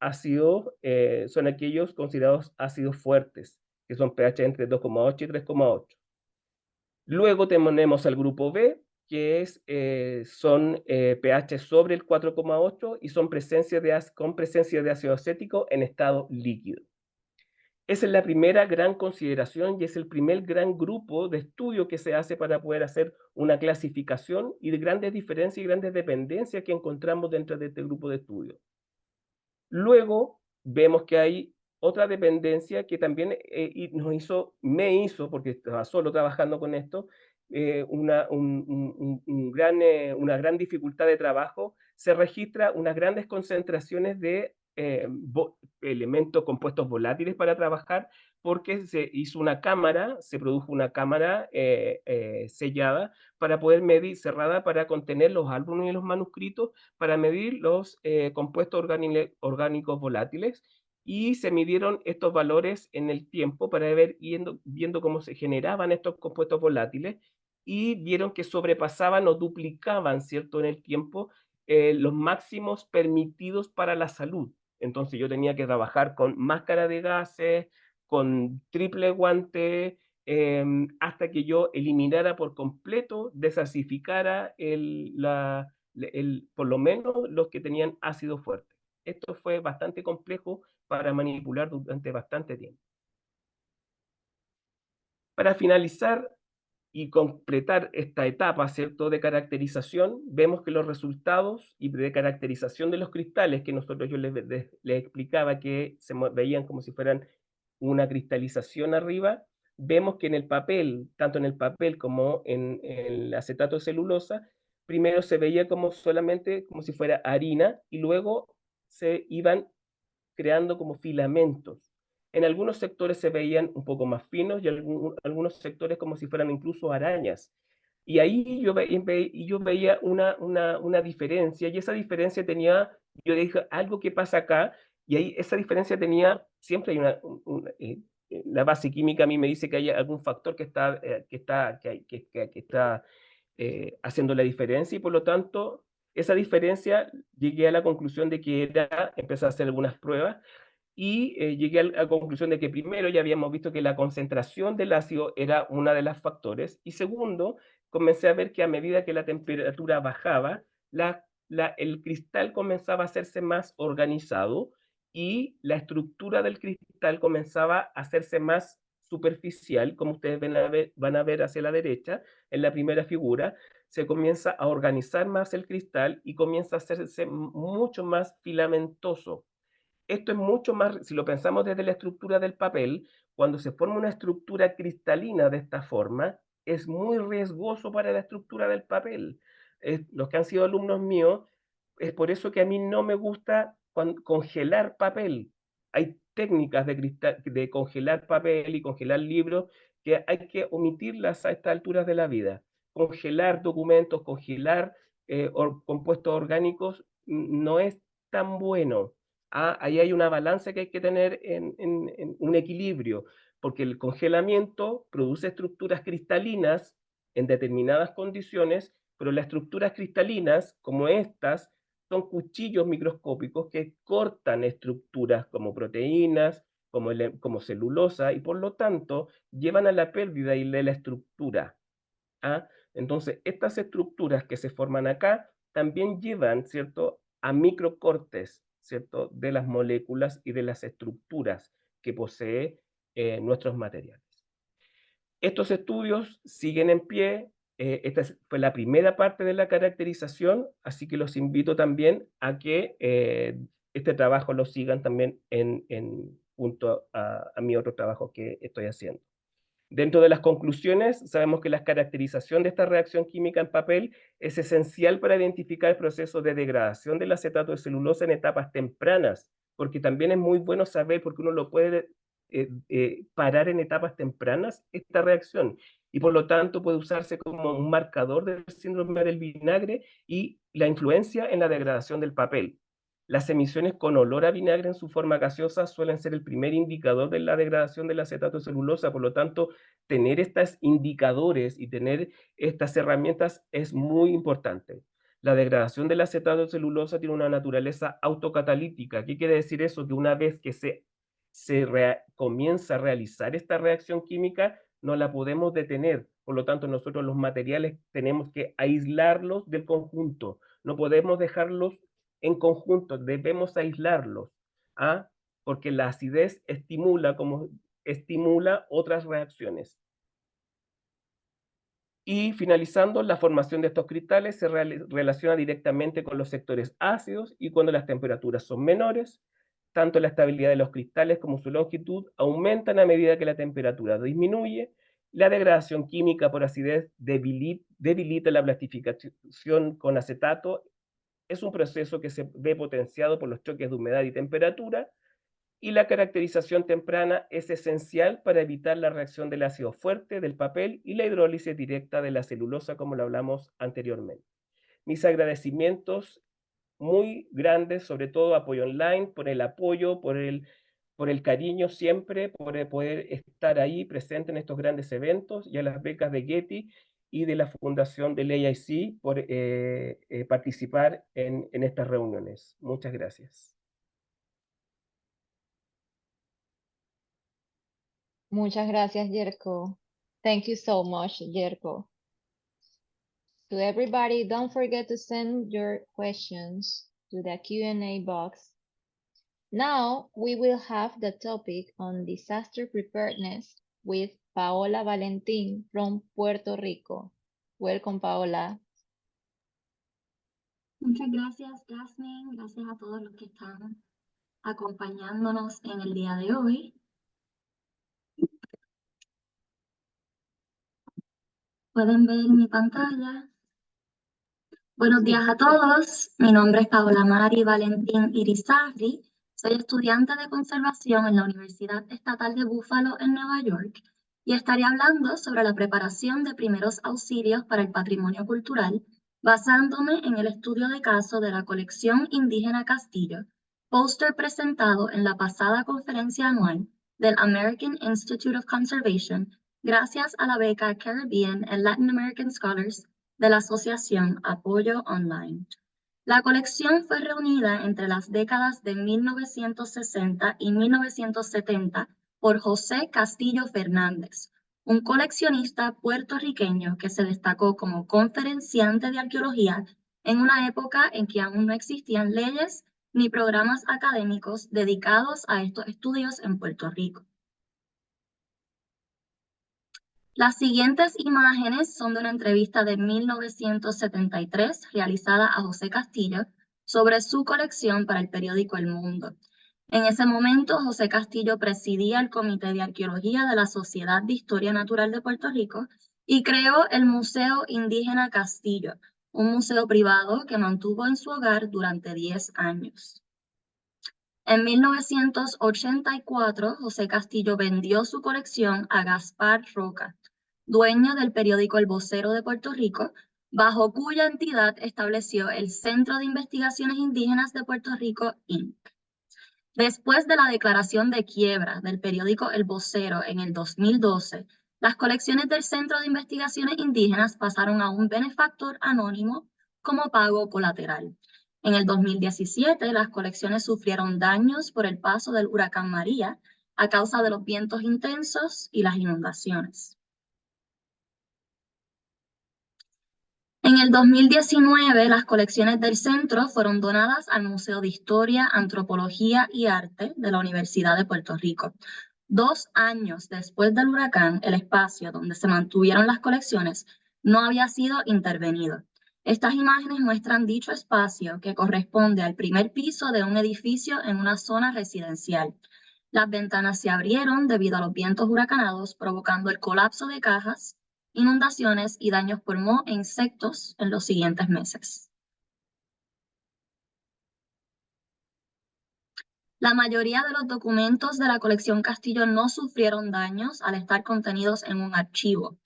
ácidos, son aquellos considerados ácidos fuertes, que son pH entre 2,8 y 3,8. Luego tenemos al grupo B, que son pH sobre el 4,8 y son con presencia de ácido acético en estado líquido. Esa es la primera gran consideración y es el primer gran grupo de estudio que se hace para poder hacer una clasificación y de grandes diferencias y grandes dependencias que encontramos dentro de este grupo de estudio. Luego vemos que hay otra dependencia que también me hizo, porque estaba solo trabajando con esto, una gran dificultad de trabajo. Se registra unas grandes concentraciones de elementos compuestos volátiles para trabajar, porque se produjo una cámara sellada para poder medir, cerrada para contener los álbumes y los manuscritos, para medir los compuestos orgánicos volátiles, y se midieron estos valores en el tiempo para viendo cómo se generaban estos compuestos volátiles, y vieron que sobrepasaban o duplicaban, ¿cierto?, en el tiempo los máximos permitidos para la salud. Entonces yo tenía que trabajar con máscara de gases, con triple guante, hasta que yo eliminara por completo, desasificara por lo menos los que tenían ácido fuerte. Esto fue bastante complejo para manipular durante bastante tiempo. Para finalizar y completar esta etapa, ¿cierto?, de caracterización, vemos que los resultados y de caracterización de los cristales que yo les explicaba que se veían como si fueran una cristalización arriba, vemos que en el papel, tanto en el papel como en el acetato de celulosa, primero se veía solamente como si fuera harina y luego se iban creando como filamentos. En algunos sectores se veían un poco más finos y algunos sectores como si fueran incluso arañas. Y ahí yo veía una diferencia, y esa diferencia yo dije, algo que pasa acá, y ahí esa diferencia siempre hay la base química a mí me dice que hay algún factor que está haciendo la diferencia, y por lo tanto, esa diferencia llegué a la conclusión de que empecé a hacer algunas pruebas, y llegué a la conclusión de que primero ya habíamos visto que la concentración del ácido era una de las factores, y segundo, comencé a ver que a medida que la temperatura bajaba, el cristal comenzaba a hacerse más organizado y la estructura del cristal comenzaba a hacerse más superficial, como ustedes van a ver hacia la derecha, en la primera figura. Se comienza a organizar más el cristal y comienza a hacerse mucho más filamentoso. Esto es mucho más, si lo pensamos desde la estructura del papel, cuando se forma una estructura cristalina de esta forma, es muy riesgoso para la estructura del papel. Los que han sido alumnos míos, es por eso que a mí no me gusta congelar papel. Hay técnicas de congelar papel y congelar libros que hay que omitirlas a estas alturas de la vida. Congelar documentos, congelar compuestos orgánicos no es tan bueno. Ahí hay una balanza que hay que tener en un equilibrio, porque el congelamiento produce estructuras cristalinas en determinadas condiciones, pero las estructuras cristalinas, como estas, son cuchillos microscópicos que cortan estructuras como proteínas, como celulosa, y por lo tanto llevan a la pérdida de la estructura. Entonces, estas estructuras que se forman acá también llevan, ¿cierto?, a microcortes, ¿cierto?, de las moléculas y de las estructuras que posee nuestros materiales. Estos estudios siguen en pie. Esta fue la primera parte de la caracterización, así que los invito también a que este trabajo lo sigan también junto a mi otro trabajo que estoy haciendo. Dentro de las conclusiones, sabemos que la caracterización de esta reacción química en papel es esencial para identificar el proceso de degradación del acetato de celulosa en etapas tempranas, porque también es muy bueno saber, porque uno lo puede parar en etapas tempranas esta reacción, y por lo tanto puede usarse como un marcador del síndrome del vinagre y la influencia en la degradación del papel. Las emisiones con olor a vinagre en su forma gaseosa suelen ser el primer indicador de la degradación del acetato de celulosa, por lo tanto, tener estos indicadores y tener estas herramientas es muy importante. La degradación del acetato de celulosa tiene una naturaleza autocatalítica. ¿Qué quiere decir eso? Que una vez que comienza a realizar esta reacción química, no la podemos detener. Por lo tanto, nosotros los materiales tenemos que aislarlos del conjunto. No podemos dejarlos en conjunto, debemos aislarlos, porque la acidez estimula otras reacciones. Y finalizando, la formación de estos cristales se relaciona directamente con los sectores ácidos, y cuando las temperaturas son menores, tanto la estabilidad de los cristales como su longitud aumentan a medida que la temperatura disminuye. La degradación química por acidez debilita la plastificación con acetato. Es un proceso que se ve potenciado por los choques de humedad y temperatura, y la caracterización temprana es esencial para evitar la reacción del ácido fuerte del papel y la hidrólisis directa de la celulosa, como lo hablamos anteriormente. Mis agradecimientos muy grandes, sobre todo a Apoyo Online, por el apoyo, por el cariño siempre, por poder estar ahí presente en estos grandes eventos, y a las becas de Getty y de la Fundación del AIC por participar en estas reuniones. Muchas gracias. Muchas gracias, Jerko. Thank you so much, Jerko. To everybody, don't forget to send your questions to the Q&A box. Now, we will have the topic on disaster preparedness with Paola Valentín from Puerto Rico. Welcome, Paola. Muchas gracias, Jasmine. Gracias a todos los que están acompañándonos en el día de hoy. ¿Pueden ver mi pantalla? Buenos días a todos. Mi nombre es Paola Mari Valentín Irizarry. Soy estudiante de conservación en la Universidad Estatal de Buffalo en Nueva York, y estaré hablando sobre la preparación de primeros auxilios para el patrimonio cultural, basándome en el estudio de caso de la colección indígena Castillo, póster presentado en la pasada conferencia anual del American Institute of Conservation, gracias a la beca Caribbean and Latin American Scholars de la Asociación Apoyo Online. La colección fue reunida entre las décadas de 1960 y 1970 por José Castillo Fernández, un coleccionista puertorriqueño que se destacó como conferenciante de arqueología en una época en que aún no existían leyes ni programas académicos dedicados a estos estudios en Puerto Rico. Las siguientes imágenes son de una entrevista de 1973 realizada a José Castillo sobre su colección para el periódico El Mundo. En ese momento, José Castillo presidía el Comité de Arqueología de la Sociedad de Historia Natural de Puerto Rico y creó el Museo Indígena Castillo, un museo privado que mantuvo en su hogar durante 10 años. En 1984, José Castillo vendió su colección a Gaspar Roca, dueño del periódico El Vocero de Puerto Rico, bajo cuya entidad estableció el Centro de Investigaciones Indígenas de Puerto Rico, Inc. Después de la declaración de quiebra del periódico El Vocero en el 2012, las colecciones del Centro de Investigaciones Indígenas pasaron a un benefactor anónimo como pago colateral. En el 2017, las colecciones sufrieron daños por el paso del huracán María a causa de los vientos intensos y las inundaciones. En el 2019, las colecciones del centro fueron donadas al Museo de Historia, Antropología y Arte de la Universidad de Puerto Rico. 2 años después del huracán, el espacio donde se mantuvieron las colecciones no había sido intervenido. Estas imágenes muestran dicho espacio que corresponde al primer piso de un edificio en una zona residencial. Las ventanas se abrieron debido a los vientos huracanados, provocando el colapso de cajas, inundaciones y daños por moho e insectos en los siguientes meses. La mayoría de los documentos de la colección Castillo no sufrieron daños al estar contenidos en un archivo.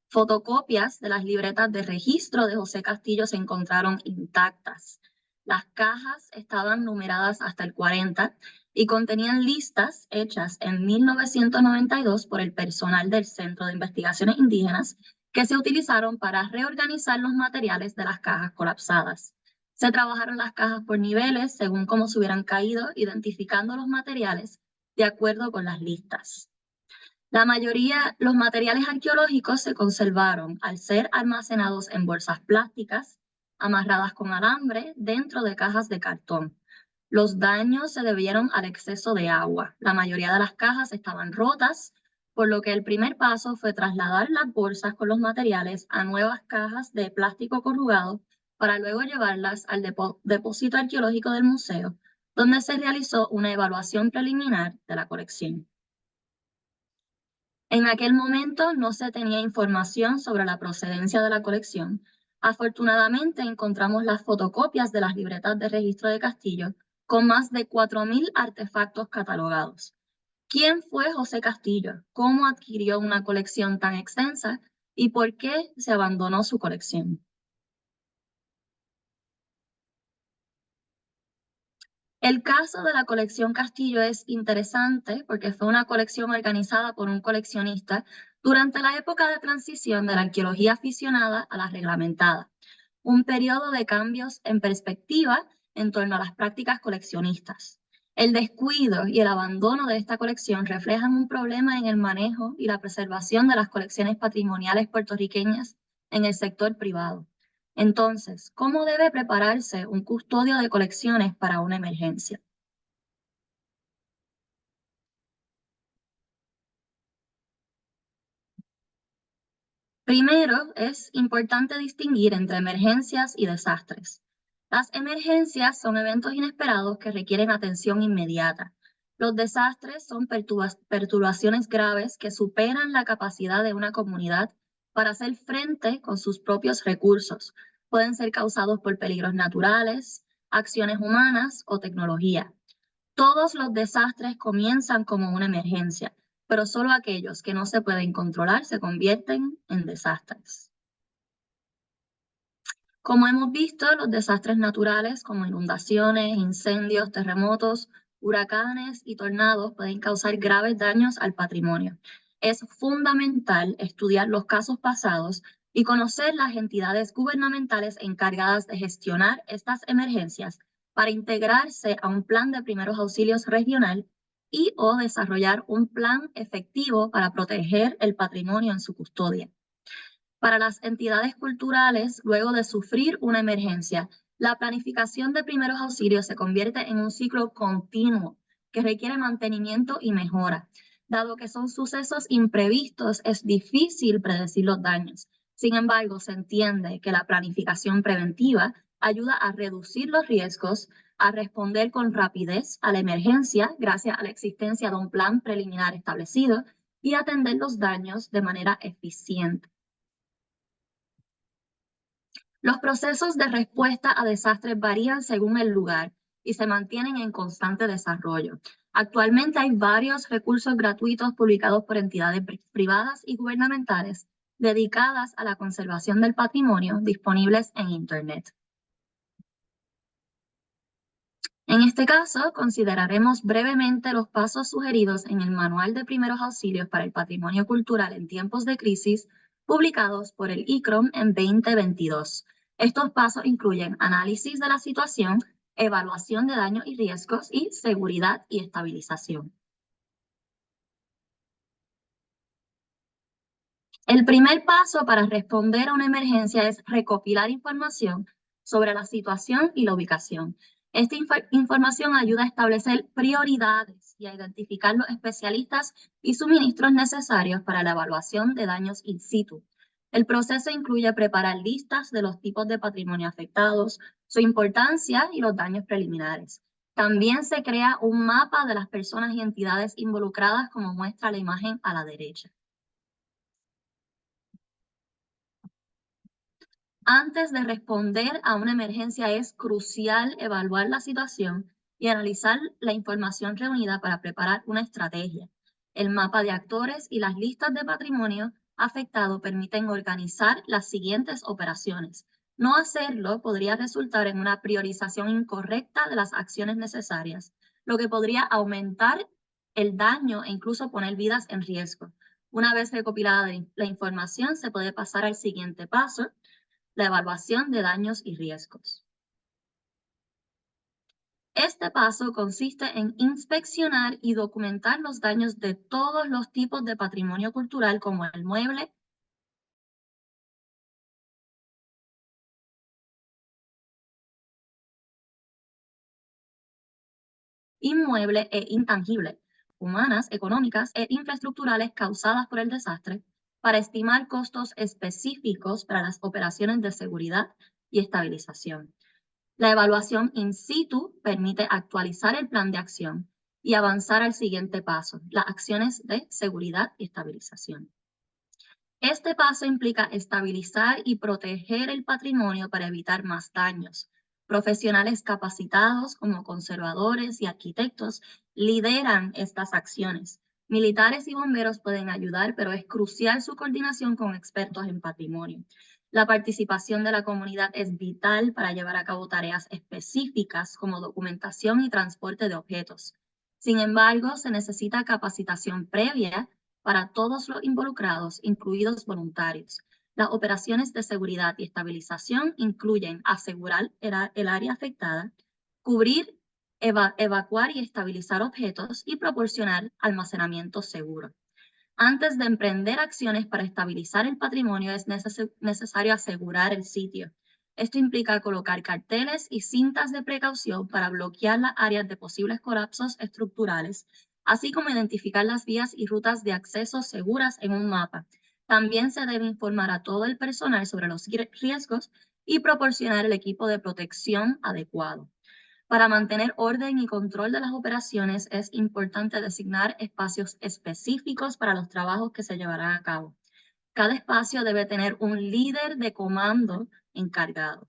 Fotocopias de las libretas de registro de José Castillo se encontraron intactas. Las cajas estaban numeradas hasta el 40 y contenían listas hechas en 1992 por el personal del Centro de Investigaciones Indígenas que se utilizaron para reorganizar los materiales de las cajas colapsadas. Se trabajaron las cajas por niveles según cómo se hubieran caído, identificando los materiales de acuerdo con las listas. Los materiales arqueológicos se conservaron al ser almacenados en bolsas plásticas, amarradas con alambre dentro de cajas de cartón. Los daños se debieron al exceso de agua. La mayoría de las cajas estaban rotas, por lo que el primer paso fue trasladar las bolsas con los materiales a nuevas cajas de plástico corrugado para luego llevarlas al depósito arqueológico del museo, donde se realizó una evaluación preliminar de la colección. En aquel momento no se tenía información sobre la procedencia de la colección. Afortunadamente encontramos las fotocopias de las libretas de registro de Castillo con más de 4.000 artefactos catalogados. ¿Quién fue José Castillo? ¿Cómo adquirió una colección tan extensa? ¿Y por qué se abandonó su colección? El caso de la colección Castillo es interesante porque fue una colección organizada por un coleccionista durante la época de transición de la arqueología aficionada a la reglamentada, un periodo de cambios en perspectiva en torno a las prácticas coleccionistas. El descuido y el abandono de esta colección reflejan un problema en el manejo y la preservación de las colecciones patrimoniales puertorriqueñas en el sector privado. Entonces, ¿cómo debe prepararse un custodio de colecciones para una emergencia? Primero, es importante distinguir entre emergencias y desastres. Las emergencias son eventos inesperados que requieren atención inmediata. Los desastres son perturbaciones graves que superan la capacidad de una comunidad para hacer frente con sus propios recursos. Pueden ser causados por peligros naturales, acciones humanas o tecnología. Todos los desastres comienzan como una emergencia, pero solo aquellos que no se pueden controlar se convierten en desastres. Como hemos visto, los desastres naturales como inundaciones, incendios, terremotos, huracanes y tornados pueden causar graves daños al patrimonio. Es fundamental estudiar los casos pasados y conocer las entidades gubernamentales encargadas de gestionar estas emergencias para integrarse a un plan de primeros auxilios regional y o desarrollar un plan efectivo para proteger el patrimonio en su custodia. Para las entidades culturales, luego de sufrir una emergencia, la planificación de primeros auxilios se convierte en un ciclo continuo que requiere mantenimiento y mejora. Dado que son sucesos imprevistos, es difícil predecir los daños. Sin embargo, se entiende que la planificación preventiva ayuda a reducir los riesgos, a responder con rapidez a la emergencia gracias a la existencia de un plan preliminar establecido y a atender los daños de manera eficiente. Los procesos de respuesta a desastres varían según el lugar y se mantienen en constante desarrollo. Actualmente hay varios recursos gratuitos publicados por entidades privadas y gubernamentales dedicadas a la conservación del patrimonio disponibles en Internet. En este caso, consideraremos brevemente los pasos sugeridos en el Manual de Primeros Auxilios para el Patrimonio Cultural en Tiempos de Crisis, publicados por el ICROM en 2022. Estos pasos incluyen análisis de la situación, evaluación de daños y riesgos y seguridad y estabilización. El primer paso para responder a una emergencia es recopilar información sobre la situación y la ubicación. Esta información ayuda a establecer prioridades y a identificar los especialistas y suministros necesarios para la evaluación de daños in situ. El proceso incluye preparar listas de los tipos de patrimonio afectados, su importancia y los daños preliminares. También se crea un mapa de las personas y entidades involucradas, como muestra la imagen a la derecha. Antes de responder a una emergencia es crucial evaluar la situación y analizar la información reunida para preparar una estrategia. El mapa de actores y las listas de patrimonio afectado permiten organizar las siguientes operaciones. No hacerlo podría resultar en una priorización incorrecta de las acciones necesarias, lo que podría aumentar el daño e incluso poner vidas en riesgo. Una vez recopilada la información, se puede pasar al siguiente paso, la evaluación de daños y riesgos. Este paso consiste en inspeccionar y documentar los daños de todos los tipos de patrimonio cultural, como el mueble, inmueble e intangible, humanas, económicas e infraestructurales causadas por el desastre, para estimar costos específicos para las operaciones de seguridad y estabilización. La evaluación in situ permite actualizar el plan de acción y avanzar al siguiente paso, las acciones de seguridad y estabilización. Este paso implica estabilizar y proteger el patrimonio para evitar más daños. Profesionales capacitados como conservadores y arquitectos lideran estas acciones. Militares y bomberos pueden ayudar, pero es crucial su coordinación con expertos en patrimonio. La participación de la comunidad es vital para llevar a cabo tareas específicas como documentación y transporte de objetos. Sin embargo, se necesita capacitación previa para todos los involucrados, incluidos voluntarios. Las operaciones de seguridad y estabilización incluyen asegurar el área afectada, cubrir, evacuar y estabilizar objetos y proporcionar almacenamiento seguro. Antes de emprender acciones para estabilizar el patrimonio, es necesario asegurar el sitio. Esto implica colocar carteles y cintas de precaución para bloquear las áreas de posibles colapsos estructurales, así como identificar las vías y rutas de acceso seguras en un mapa. También se debe informar a todo el personal sobre los riesgos y proporcionar el equipo de protección adecuado. Para mantener orden y control de las operaciones, es importante designar espacios específicos para los trabajos que se llevarán a cabo. Cada espacio debe tener un líder de comando encargado.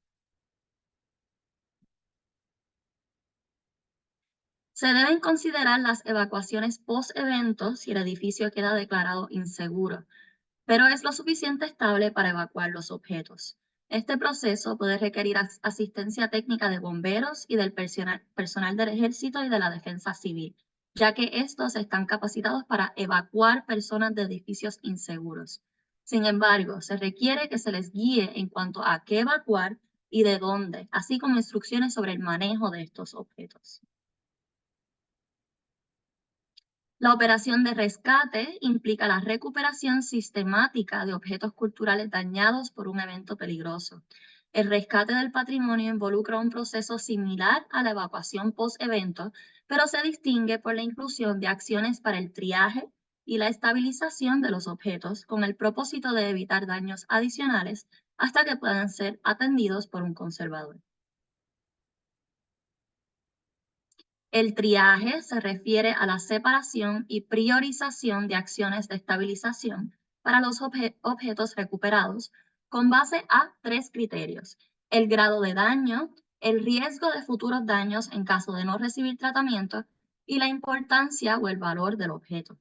Se deben considerar las evacuaciones post-evento si el edificio queda declarado inseguro, pero es lo suficiente estable para evacuar los objetos. Este proceso puede requerir asistencia técnica de bomberos y del personal del ejército y de la defensa civil, ya que estos están capacitados para evacuar personas de edificios inseguros. Sin embargo, se requiere que se les guíe en cuanto a qué evacuar y de dónde, así como instrucciones sobre el manejo de estos objetos. La operación de rescate implica la recuperación sistemática de objetos culturales dañados por un evento peligroso. El rescate del patrimonio involucra un proceso similar a la evacuación post-evento, pero se distingue por la inclusión de acciones para el triaje y la estabilización de los objetos con el propósito de evitar daños adicionales hasta que puedan ser atendidos por un conservador. El triaje se refiere a la separación y priorización de acciones de estabilización para los objetos recuperados con base a 3 criterios: el grado de daño, el riesgo de futuros daños en caso de no recibir tratamiento y la importancia o el valor del objeto.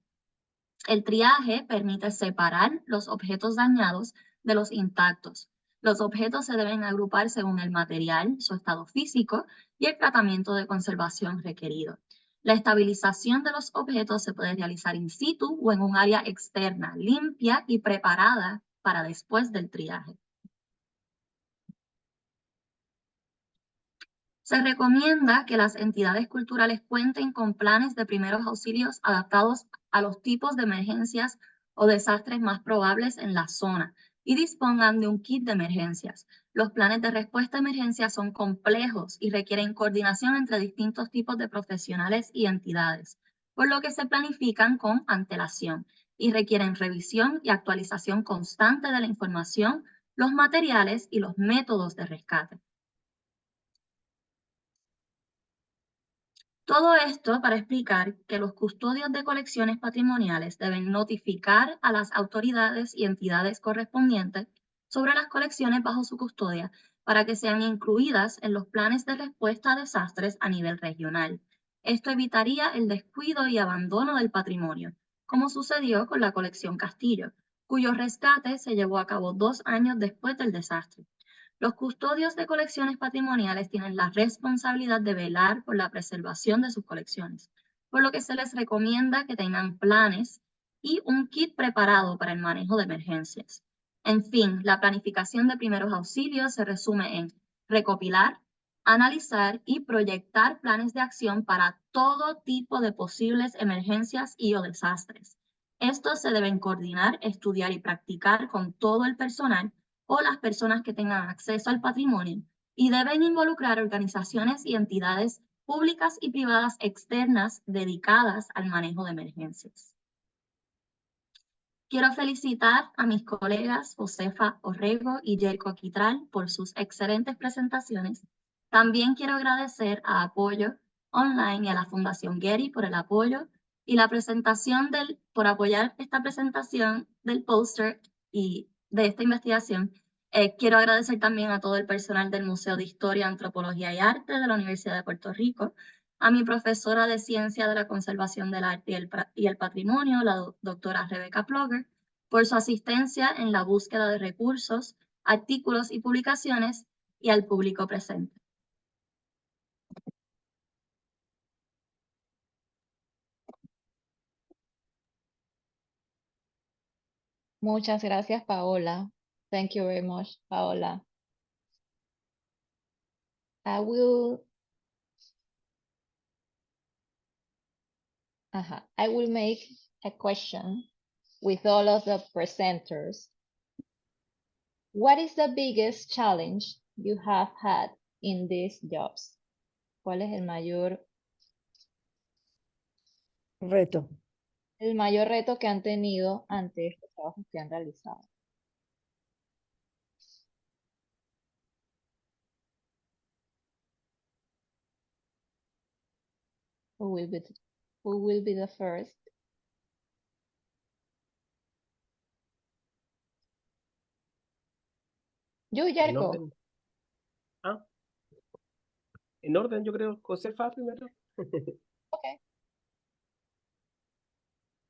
El triaje permite separar los objetos dañados de los intactos. Los objetos se deben agrupar según el material, su estado físico y el tratamiento de conservación requerido. La estabilización de los objetos se puede realizar in situ o en un área externa, limpia y preparada para después del triaje. Se recomienda que las entidades culturales cuenten con planes de primeros auxilios adaptados a los tipos de emergencias o desastres más probables en la zona. y dispongan de un kit de emergencias. Los planes de respuesta a emergencias son complejos y requieren coordinación entre distintos tipos de profesionales y entidades, por lo que se planifican con antelación y requieren revisión y actualización constante de la información, los materiales y los métodos de rescate. Todo esto para explicar que los custodios de colecciones patrimoniales deben notificar a las autoridades y entidades correspondientes sobre las colecciones bajo su custodia para que sean incluidas en los planes de respuesta a desastres a nivel regional. Esto evitaría el descuido y abandono del patrimonio, como sucedió con la colección Castillo, cuyo rescate se llevó a cabo 2 años después del desastre. Los custodios de colecciones patrimoniales tienen la responsabilidad de velar por la preservación de sus colecciones, por lo que se les recomienda que tengan planes y un kit preparado para el manejo de emergencias. En fin, la planificación de primeros auxilios se resume en recopilar, analizar y proyectar planes de acción para todo tipo de posibles emergencias y o desastres. Estos se deben coordinar, estudiar y practicar con todo el personal o las personas que tengan acceso al patrimonio y deben involucrar organizaciones y entidades públicas y privadas externas dedicadas al manejo de emergencias. Quiero felicitar a mis colegas Josefa Orrego y Yerko Quitral por sus excelentes presentaciones. También quiero agradecer a Apoyo Online y a la Fundación Getty por el apoyo y la presentación por apoyar esta presentación del póster y de esta investigación. Quiero agradecer también a todo el personal del Museo de Historia, Antropología y Arte de la Universidad de Puerto Rico, a mi profesora de Ciencia de la Conservación del Arte y el Patrimonio, la doctora Rebecca Plogger, por su asistencia en la búsqueda de recursos, artículos y publicaciones, y al público presente. Muchas gracias, Paola. Thank you very much, Paola. I will make a question with all of the presenters. What is the biggest challenge you have had in these jobs? ¿Cuál es el mayor reto que han tenido ante estos trabajos que han realizado? Who will be the first? Yo, En Yerko. orden. En orden, yo creo. Josefa primero. Okay.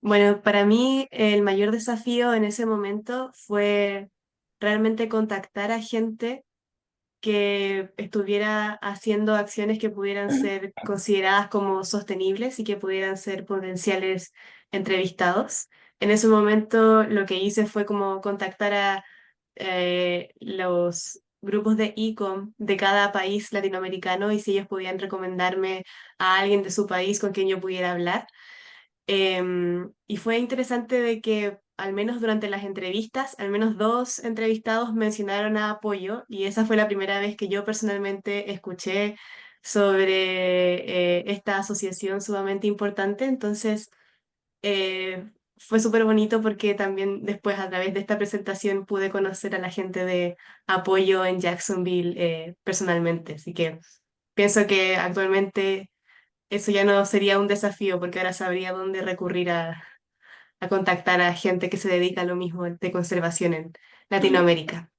Bueno, para mí el mayor desafío en ese momento fue realmente contactar a gente que estuviera haciendo acciones que pudieran ser consideradas como sostenibles y que pudieran ser potenciales entrevistados. En ese momento lo que hice fue como contactar a los grupos de e-com de cada país latinoamericano y si ellos podían recomendarme a alguien de su país con quien yo pudiera hablar. Y fue interesante de que al menos durante las entrevistas, al menos 2 entrevistados mencionaron a Apoyo y esa fue la primera vez que yo personalmente escuché sobre esta asociación sumamente importante. Entonces, fue súper bonito porque también después a través de esta presentación pude conocer a la gente de Apoyo en Jacksonville personalmente. Así que pienso que actualmente eso ya no sería un desafío porque ahora sabría dónde recurrir a contactar a gente que se dedica a lo mismo de conservación en Latinoamérica.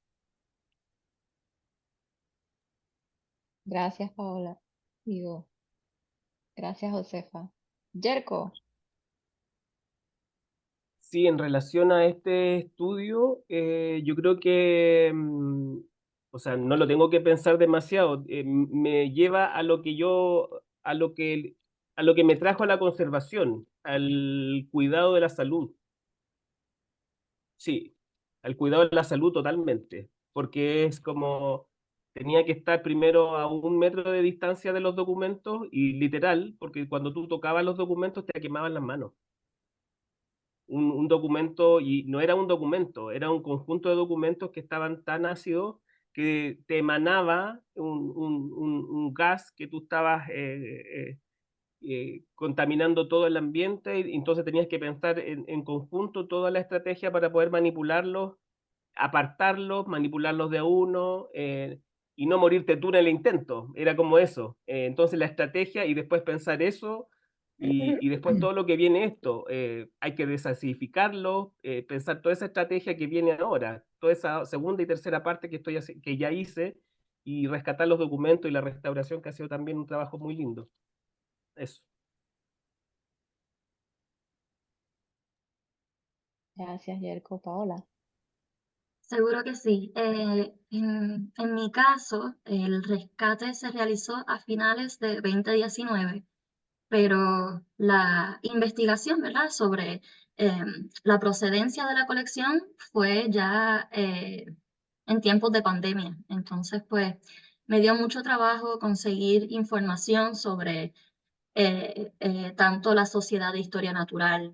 Gracias, Paola. Gracias, Josefa. Yerko. Sí, en relación a este estudio, yo creo que, o sea, no lo tengo que pensar demasiado. Me lleva a lo que a lo que me trajo a la conservación, al cuidado de la salud. Sí, al cuidado de la salud totalmente, porque es como tenía que estar primero a 1 metro de distancia de los documentos y literal, porque cuando tú tocabas los documentos te quemaban las manos. un documento, y no era un documento, era un conjunto de documentos que estaban tan ácidos que te emanaba un gas que tú estabas contaminando todo el ambiente, y entonces tenías que pensar en conjunto toda la estrategia para poder manipularlos, apartarlos, manipularlos de a uno, y no morirte tú en el intento. Era como eso. Entonces la estrategia y después pensar eso, y después todo lo que viene esto. Hay que desasificarlo, pensar toda esa estrategia que viene ahora, toda esa segunda y tercera parte que ya hice, y rescatar los documentos y la restauración, que ha sido también un trabajo muy lindo. Eso. Gracias, Yerko. Paola. Seguro que sí. En mi caso, el rescate se realizó a finales de 2019, pero la investigación, ¿verdad?, sobre la procedencia de la colección fue ya en tiempos de pandemia. Entonces, pues, me dio mucho trabajo conseguir información sobre tanto la Sociedad de Historia Natural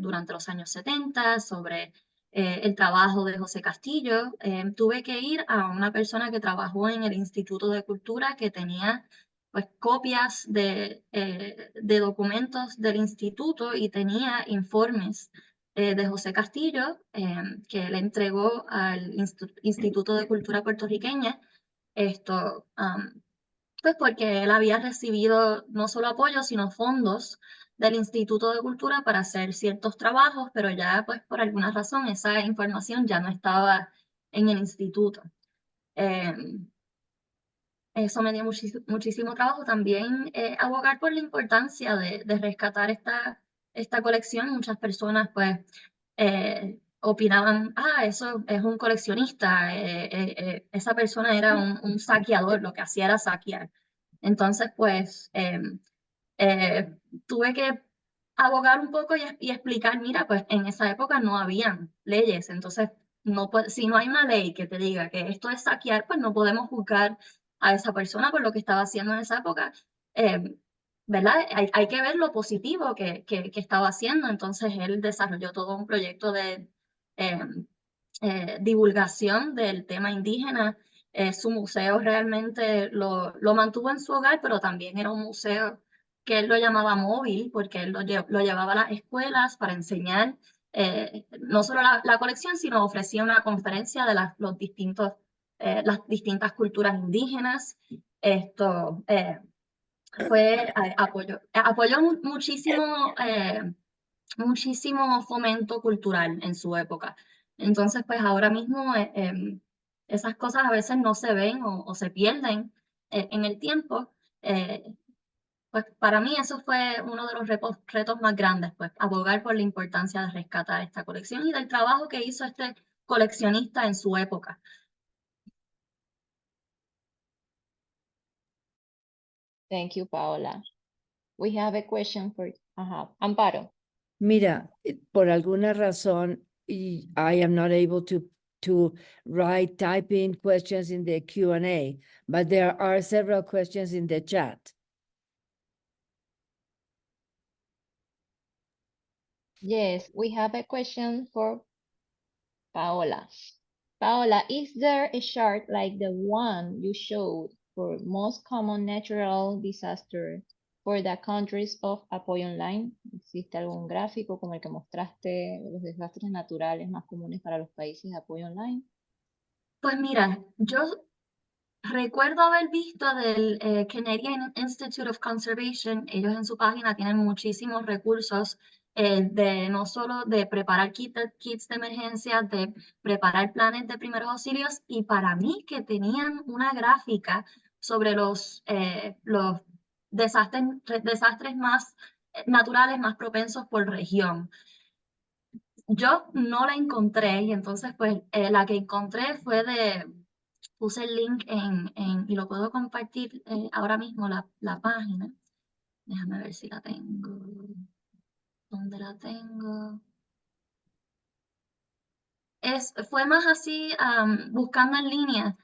durante los años 70, sobre el trabajo de José Castillo. Tuve que ir a una persona que trabajó en el Instituto de Cultura que tenía pues, copias de documentos del instituto y tenía informes de José Castillo que le entregó al Instituto de Cultura puertorriqueña. Esto, pues porque él había recibido no solo apoyo, sino fondos del Instituto de Cultura para hacer ciertos trabajos, pero ya pues por alguna razón esa información ya no estaba en el instituto. Eso me dio muchísimo trabajo. También abogar por la importancia de rescatar esta colección. Muchas personas pues opinaban, eso es un coleccionista, esa persona era un saqueador, lo que hacía era saquear. Entonces, pues, tuve que abogar un poco y explicar, mira, pues en esa época no habían leyes, entonces, si no hay una ley que te diga que esto es saquear, pues no podemos juzgar a esa persona por lo que estaba haciendo en esa época, ¿verdad? Hay que ver lo positivo que estaba haciendo, entonces él desarrolló todo un proyecto de divulgación del tema indígena. Su museo realmente lo mantuvo en su hogar, pero también era un museo que él lo llamaba móvil, porque él lo llevaba a las escuelas para enseñar no solo la colección, sino ofrecía una conferencia de las distintas culturas indígenas. Esto apoyó muchísimo fomento cultural en su época. Entonces, pues ahora mismo esas cosas a veces no se ven o se pierden en el tiempo. Pues para mí eso fue uno de los retos más grandes, pues abogar por la importancia de rescatar esta colección y del trabajo que hizo este coleccionista en su época. Thank you, Paola. We have a question for Amparo. Mira, por alguna razón, I am not able to type in questions in the Q&A, but there are several questions in the chat. Yes, we have a question for Paola. Paola, is there a chart like the one you showed for most common natural disaster for the countries of Apoyo Online? ¿Existe algún gráfico como el que mostraste los desastres naturales más comunes para los países de Apoyo Online? Pues mira, yo recuerdo haber visto del Canadian Institute of Conservation, ellos en su página tienen muchísimos recursos no solo de preparar kits de emergencia, de preparar planes de primeros auxilios, y para mí que tenían una gráfica sobre los desastres más naturales, más propensos por región. Yo no la encontré y entonces pues la que encontré fue puse el link y lo puedo compartir ahora mismo la página. Déjame ver si la tengo. ¿Dónde la tengo? Fue más así buscando en línea,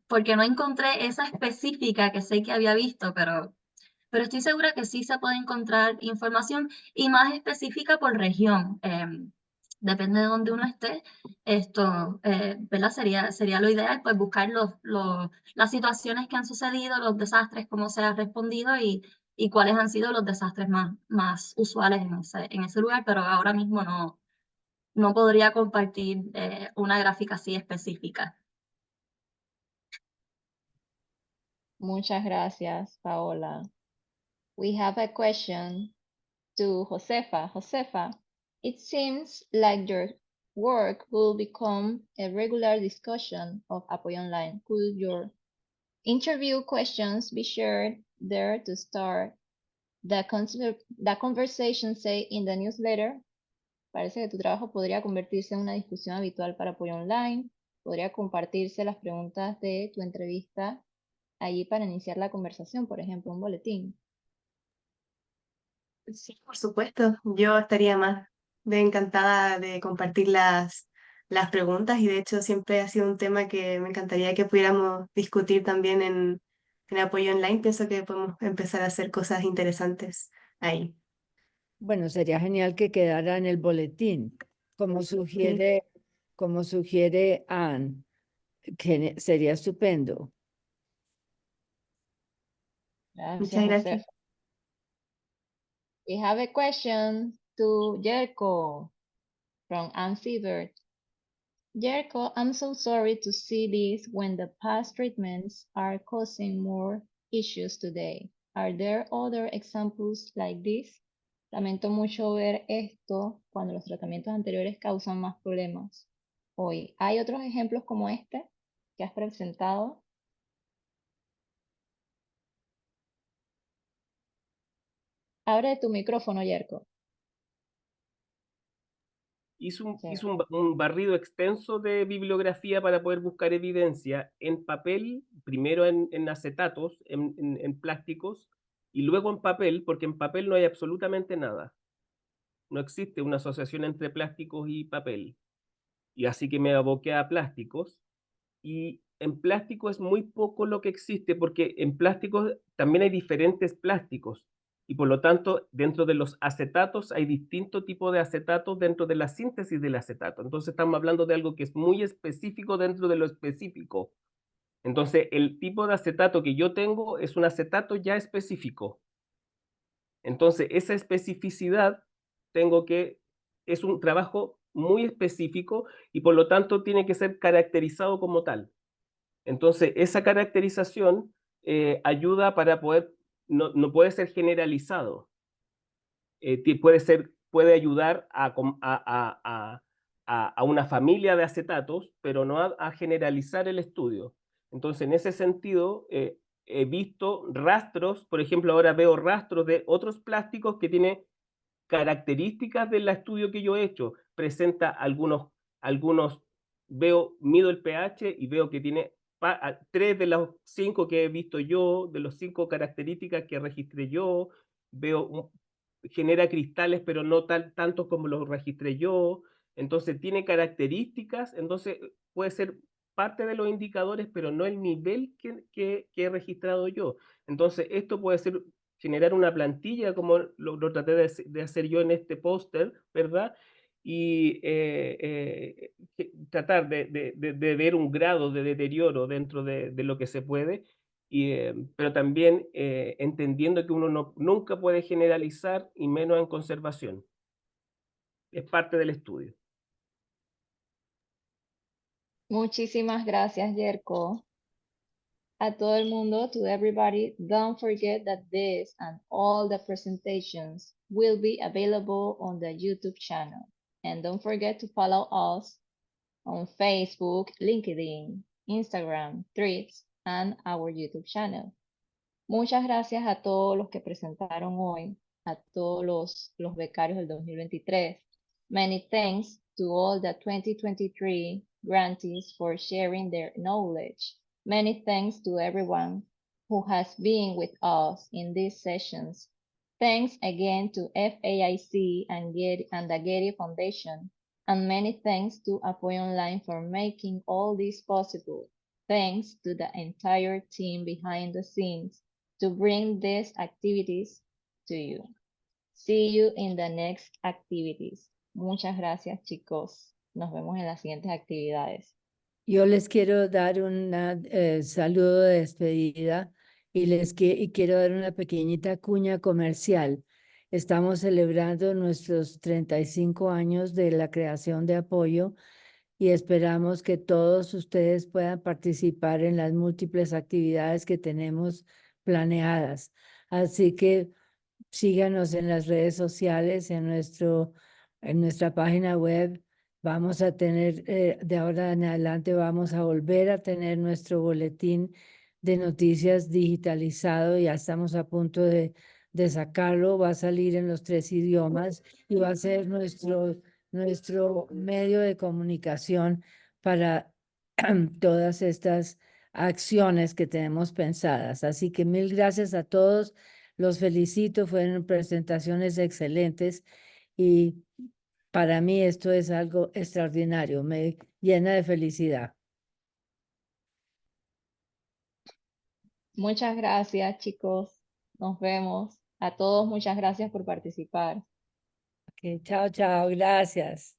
porque no encontré esa específica que sé que había visto, pero pero estoy segura que sí se puede encontrar información y más específica por región. Depende de donde uno esté, ¿verdad? Sería lo ideal, pues buscar las situaciones que han sucedido, los desastres, cómo se ha respondido y cuáles han sido los desastres más usuales en ese lugar, pero ahora mismo no podría compartir una gráfica así específica. Muchas gracias, Paola. We have a question to Josefa. Josefa, it seems like your work will become a regular discussion of Apoyo Online. Could your interview questions be shared there to start the conversation, say, in the newsletter? Parece que tu trabajo podría convertirse en una discusión habitual para Apoyo Online. Podría compartirse las preguntas de tu entrevista allí para iniciar la conversación, por ejemplo, un boletín. Sí, por supuesto. Yo estaría más de encantada de compartir las preguntas y de hecho siempre ha sido un tema que me encantaría que pudiéramos discutir también en Apoyo Online. Pienso que podemos empezar a hacer cosas interesantes ahí. Bueno, sería genial que quedara en el boletín, como sugiere Anne, que sería estupendo. Gracias, Muchas gracias. Josefa. We have a question to Jerko from Ann Siebert. Jerko, I'm so sorry to see this when the past treatments are causing more issues today. Are there other examples like this? Lamento mucho ver esto cuando los tratamientos anteriores causan más problemas hoy. ¿Hay otros ejemplos como este que has presentado? Abre tu micrófono, Jerko. Hizo Sí. un barrido extenso de bibliografía para poder buscar evidencia en papel, primero en acetatos, en plásticos, y luego en papel, porque en papel no hay absolutamente nada. No existe una asociación entre plásticos y papel. Y así que me aboqué a plásticos. Y en plástico es muy poco lo que existe, porque en plásticos también hay diferentes plásticos. Y por lo tanto, dentro de los acetatos hay distintos tipos de acetatos dentro de la síntesis del acetato. Entonces estamos hablando de algo que es muy específico dentro de lo específico. Entonces, el tipo de acetato que yo tengo es un acetato ya específico. Entonces, esa especificidad es un trabajo muy específico y por lo tanto tiene que ser caracterizado como tal. Entonces, esa caracterización ayuda para poder, no puede ser generalizado. Puede ayudar a una familia de acetatos, pero no a generalizar el estudio. Entonces, en ese sentido, he visto rastros, por ejemplo, ahora veo rastros de otros plásticos que tienen características del estudio que yo he hecho. Presenta mido el pH y veo que tiene 3 de los 5 que he visto yo, de los 5 características que registré yo, genera cristales, pero no tantos como los registré yo. Entonces tiene características, entonces puede ser parte de los indicadores, pero no el nivel que he registrado yo. Entonces esto puede ser generar una plantilla como lo traté de hacer yo en este póster, ¿verdad? Y tratar de ver un grado de deterioro dentro de lo que se puede, pero también entendiendo que uno nunca puede generalizar y menos en conservación. Es parte del estudio. Muchísimas gracias, Jerko. A todo el mundo, to everybody, don't forget that this and all the presentations will be available on the YouTube channel. And don't forget to follow us on Facebook, LinkedIn, Instagram, Threads, and our YouTube channel. Muchas gracias a todos los que presentaron hoy, a todos los becarios del 2023. Many thanks to all the 2023 grantees for sharing their knowledge. Many thanks to everyone who has been with us in these sessions. Thanks again to FAIC and the Getty Foundation. And many thanks to Apoyo Online for making all this possible. Thanks to the entire team behind the scenes. to bring these activities to you. See you in the next activities. Muchas gracias, chicos. Nos vemos en las siguientes actividades. Yo les quiero dar un saludo de despedida y quiero dar una pequeñita cuña comercial. Estamos celebrando nuestros 35 años de la creación de apoyo y esperamos que todos ustedes puedan participar en las múltiples actividades que tenemos planeadas. Así que síganos en las redes sociales, en nuestra página web. Vamos a tener, de ahora en adelante, vamos a volver a tener nuestro boletín de noticias digitalizado. Ya estamos a punto de sacarlo. Va a salir en los 3 idiomas y va a ser nuestro medio de comunicación para todas estas acciones que tenemos pensadas. Así que mil gracias a todos. Los felicito, fueron presentaciones excelentes y para mí esto es algo extraordinario, me llena de felicidad. Muchas gracias, chicos. Nos vemos. A todos, muchas gracias por participar. Okay, chao, chao, gracias.